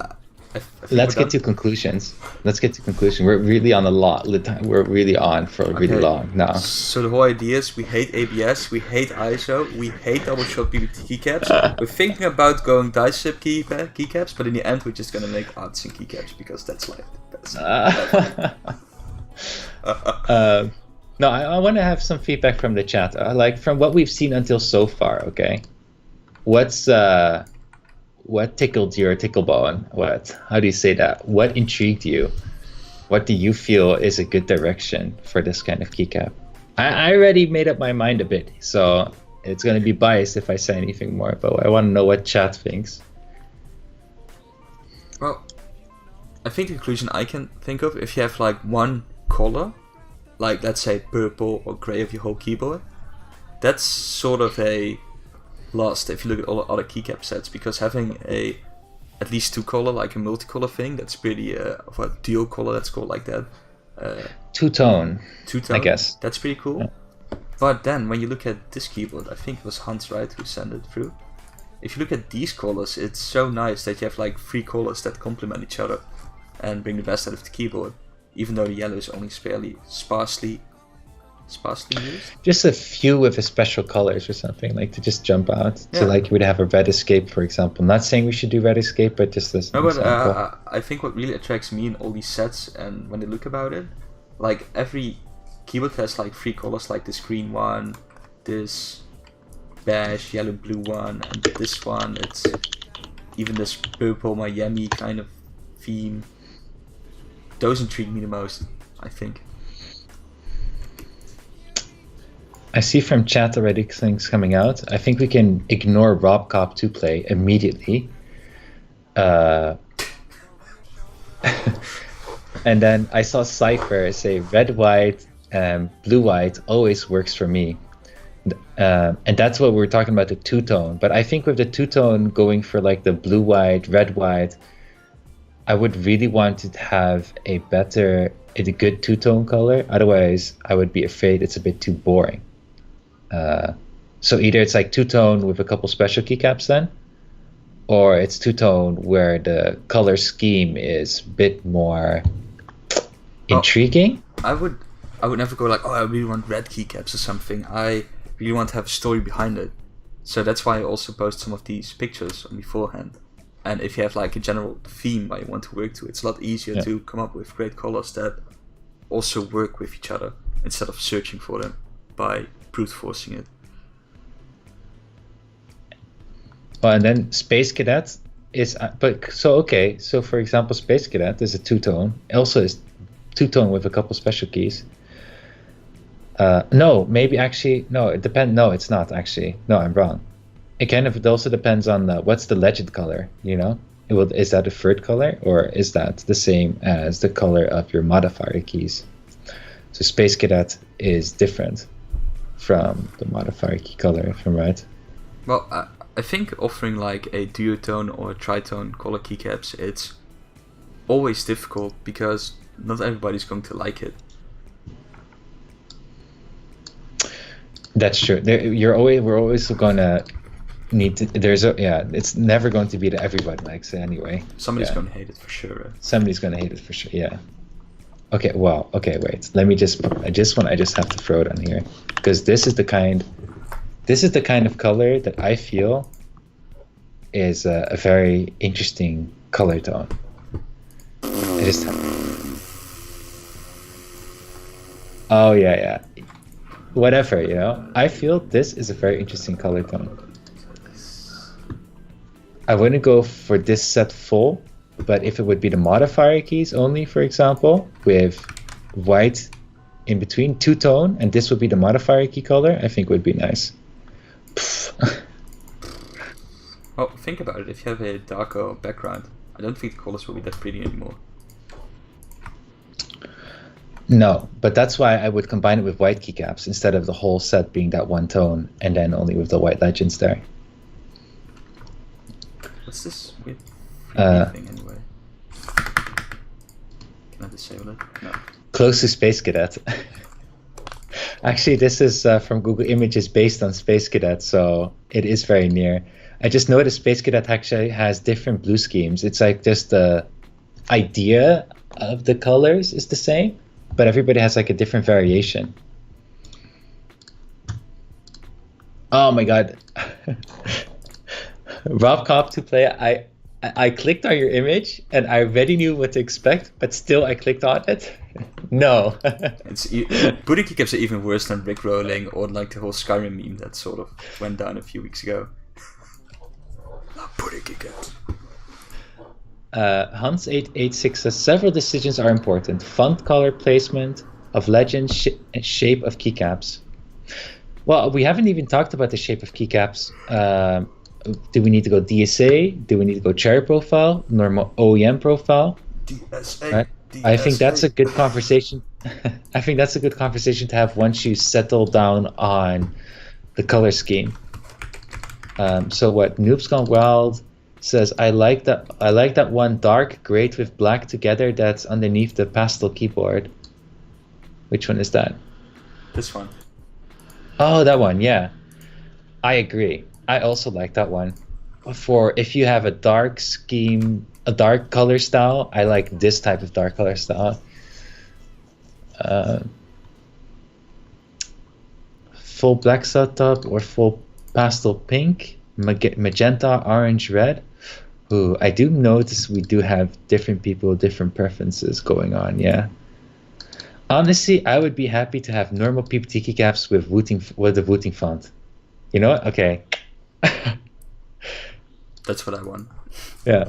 Let's get to conclusions. We're really on a lot. We're really on for really long now. So the whole idea is we hate ABS, we hate ISO, we hate double shot PBT keycaps. We're thinking about going die-strip keycaps, but in the end we're just gonna make artisan keycaps because that's life. No, I want to have some feedback from the chat. Like from what we've seen until so far. Okay, what tickled your tickle bone? How do you say that? What intrigued you? What do you feel is a good direction for this kind of keycap? I already made up my mind a bit, so it's going to be biased if I say anything more, but I want to know what chat thinks. Well, I think the conclusion I can think of, if you have like one color, like let's say purple or gray of your whole keyboard, that's sort of a lost if you look at all the other keycap sets, because having at least two color, like a multicolor thing, that's pretty of a dual color, that's called like that. Two-tone, I guess. That's pretty cool. But then when you look at this keyboard, I think it was Hans, right, who sent it through. If you look at these colors, it's so nice that you have like 3 colors that complement each other and bring the best out of the keyboard, even though the yellow is only sparsely used. Just a few with a special colors or something, like to just jump out. Yeah. So like you would have a red escape, for example. Not saying we should do red escape, but just this. No, but I think what really attracts me in all these sets, and when they look about it, like every keyboard has like 3 colors, like this green one, this beige, yellow, blue one, and this one. It's even this purple Miami kind of theme. Those intrigue me the most, I think. I see from chat already things coming out. I think we can ignore Rob Cop 2 play immediately. And then I saw Cypher say red, white, blue, white always works for me. And that's what we're talking about, the two-tone. But I think with the two-tone going for like the blue, white, red, white, I would really want to have a good two-tone color. Otherwise, I would be afraid it's a bit too boring. So either it's like two-tone with a couple special keycaps then, or it's two-tone where the color scheme is a bit more intriguing. I would never go like, oh, I really want red keycaps or something. I really want to have a story behind it. So that's why I also post some of these pictures on beforehand. And if you have like a general theme that you want to work to, it's a lot easier to come up with great colors that also work with each other instead of searching for them by brute forcing it. Well, and then Space Cadet is, so for example, Space Cadet is a two-tone. Also is two-tone with a couple special keys. No, maybe actually, no, it depends. No, it's not actually. No, I'm wrong. It also depends on what's the legend color, you know? Is that a third color, or is that the same as the color of your modifier keys? So Space Cadet is different from the modifier key color, if I'm right. Well, I think offering like a duotone or a tritone color keycaps, it's always difficult because not everybody's going to like it. That's true. We're always going to need to. It's never going to be that everybody likes it anyway. Somebody's going to hate it for sure. Right? Somebody's going to hate it for sure. Yeah. Okay. Well. Okay. Wait. Let me just. I just have to throw it on here because this is the kind of color that I feel is a very interesting color tone. Oh yeah. Whatever, you know. I feel this is a very interesting color tone. I wouldn't go for this set full, but if it would be the modifier keys only, for example, with white in between, two-tone, and this would be the modifier key color, I think would be nice. Well, think about it. If you have a darker background, I don't think the colors will be that pretty anymore. No, but that's why I would combine it with white keycaps instead of the whole set being that one tone and then only with the white legends there. What's this weird thing anyway? Can I disable it? No. Close to Space Cadet. Actually, this is from Google Images based on Space Cadet, so it is very near. I just noticed Space Cadet actually has different blue schemes. It's like just the idea of the colors is the same, but everybody has like a different variation. Oh my god. Rob Cop to play. I clicked on your image and I already knew what to expect, but still I clicked on it. No. Wooting keycaps are even worse than rickrolling or like the whole Skyrim meme that sort of went down a few weeks ago. Wooting keycaps. Hans886 says several decisions are important: font, color, placement of legend, shape of keycaps. Well, we haven't even talked about the shape of keycaps. Do we need to go DSA? Do we need to go cherry profile? Normal OEM profile? DSA. Right? DSA. I think that's a good conversation. I think that's a good conversation to have once you settle down on the color scheme. So what Noob's Gone Wild says, I like that one dark gray with black together that's underneath the pastel keyboard. Which one is that? This one. Oh, that one, yeah. I agree. I also like that one. For if you have a dark scheme, a dark color style, I like this type of dark color style. Uh, Full black setup or full pastel pink, magenta, orange, red. Ooh, I do notice we do have different people, different preferences going on. Yeah. Honestly, I would be happy to have normal PPT keycaps with the Wooting font. You know what? Okay. That's what I want. Yeah.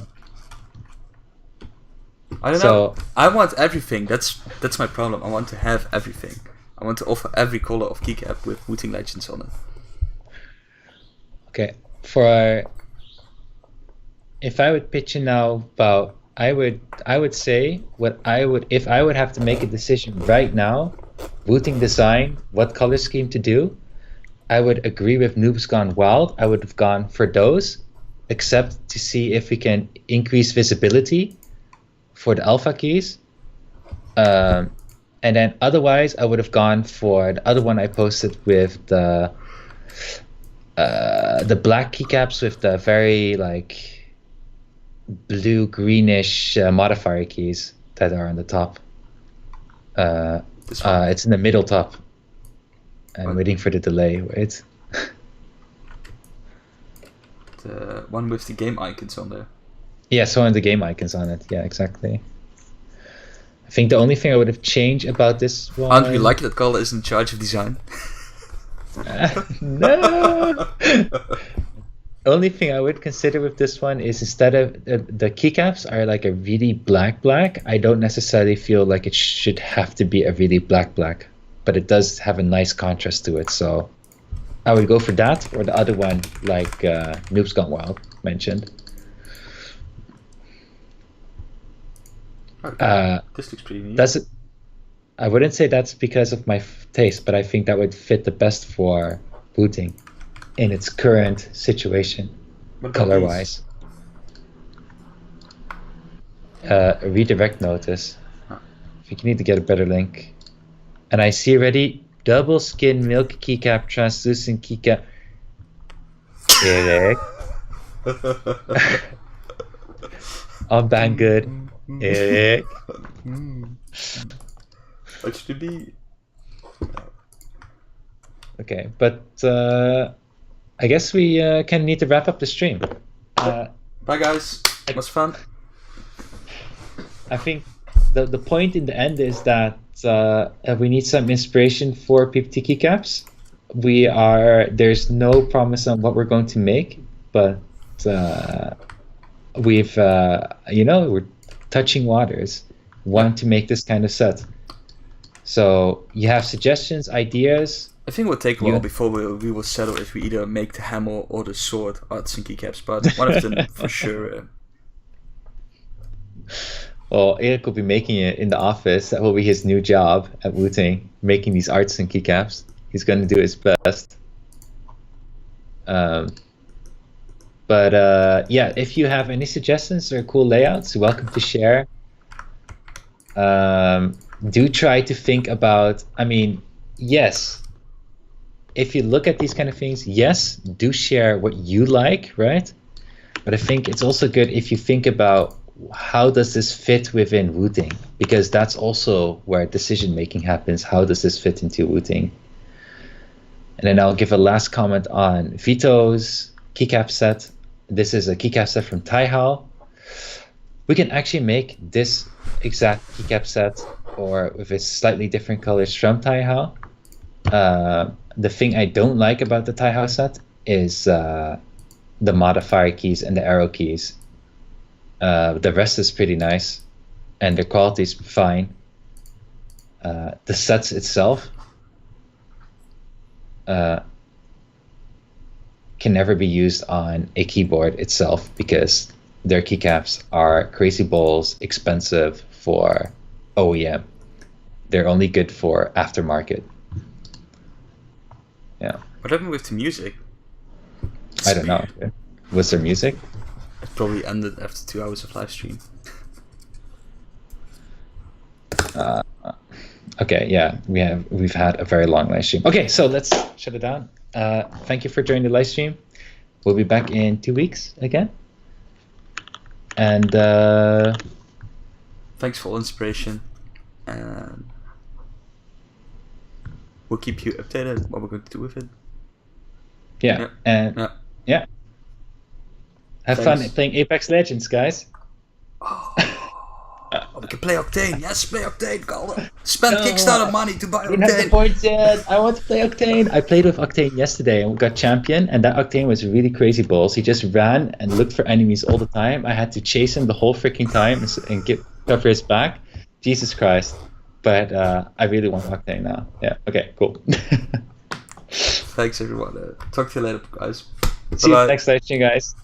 I don't know. I want everything. That's my problem. I want to have everything. I want to offer every color of keycap with Wooting legends on it. Okay. If I would pitch you now about, I would say what I would if I would have to make a decision right now, Wooting design, what color scheme to do. I would agree with Noobs Gone Wild. I would have gone for those, except to see if we can increase visibility for the alpha keys. And then otherwise, I would have gone for the other one I posted with the black keycaps with the very like blue greenish modifier keys that are on the top. It's in the middle top. I'm waiting for the delay. Wait. The one with the game icons on there. Yeah, so on the game icons on it. Yeah, exactly. I think the only thing I would have changed about this one. Aren't we lucky that Calder is in charge of design? No. Only thing I would consider with this one is instead of the keycaps are like a really black, I don't necessarily feel like it should have to be a really black, but it does have a nice contrast to it. So I would go for that or the other one like Noobs Gone Wild mentioned. Okay. This looks pretty neat. I wouldn't say that's because of my taste, but I think that would fit the best for Wooting in its current situation, color-wise. A redirect notice. I think you need to get a better link. And I see already double skin milk keycap, translucent keycap. Erik. On Banggood. Erik. What should it be? Okay, but I guess we kind of need to wrap up the stream. Bye guys, it was fun. I think the point in the end is that we need some inspiration for PPT keycaps. There's no promise on what we're going to make, but we're touching waters, want to make this kind of set. So you have suggestions, ideas. I think it will take a while before we will settle if we either make the hammer or the sword arts and keycaps, but one of them for sure. Well, Erik will be making it in the office. That will be his new job at Wooting, making these arts and keycaps. He's going to do his best. But yeah, if you have any suggestions or cool layouts, you're welcome to share. Do try to think about, yes, if you look at these kind of things, yes, do share what you like, right? But I think it's also good if you think about how does this fit within Wooting? Because that's also where decision making happens. How does this fit into Wooting? And then I'll give a last comment on Vito's keycap set. This is a keycap set from Taihao. We can actually make this exact keycap set or with its slightly different colors from Taihao. The thing I don't like about the Taihao set is the modifier keys and the arrow keys. The rest is pretty nice, and the quality is fine. The sets itself can never be used on a keyboard itself because their keycaps are crazy balls, expensive for OEM. They're only good for aftermarket. Yeah. What happened with the music? I don't know. Was there music? It probably ended after 2 hours of live stream. Okay, yeah, we've had a very long live stream. Okay, so let's shut it down. Thank you for joining the live stream. We'll be back in 2 weeks again. And thanks for all inspiration. And we'll keep you updated what we're going to do with it. Yeah. And yeah. Have fun playing Apex Legends, guys. Oh, we can play Octane. Yes, play Octane, Calder. Spend Kickstarter money to buy Octane. I don't have the points yet. I want to play Octane. I played with Octane yesterday and we got champion, and that Octane was really crazy balls. He just ran and looked for enemies all the time. I had to chase him the whole freaking time and cover his back. Jesus Christ. But I really want Octane now. Yeah, okay, cool. Thanks, everyone. Talk to you later, guys. See you next session, guys.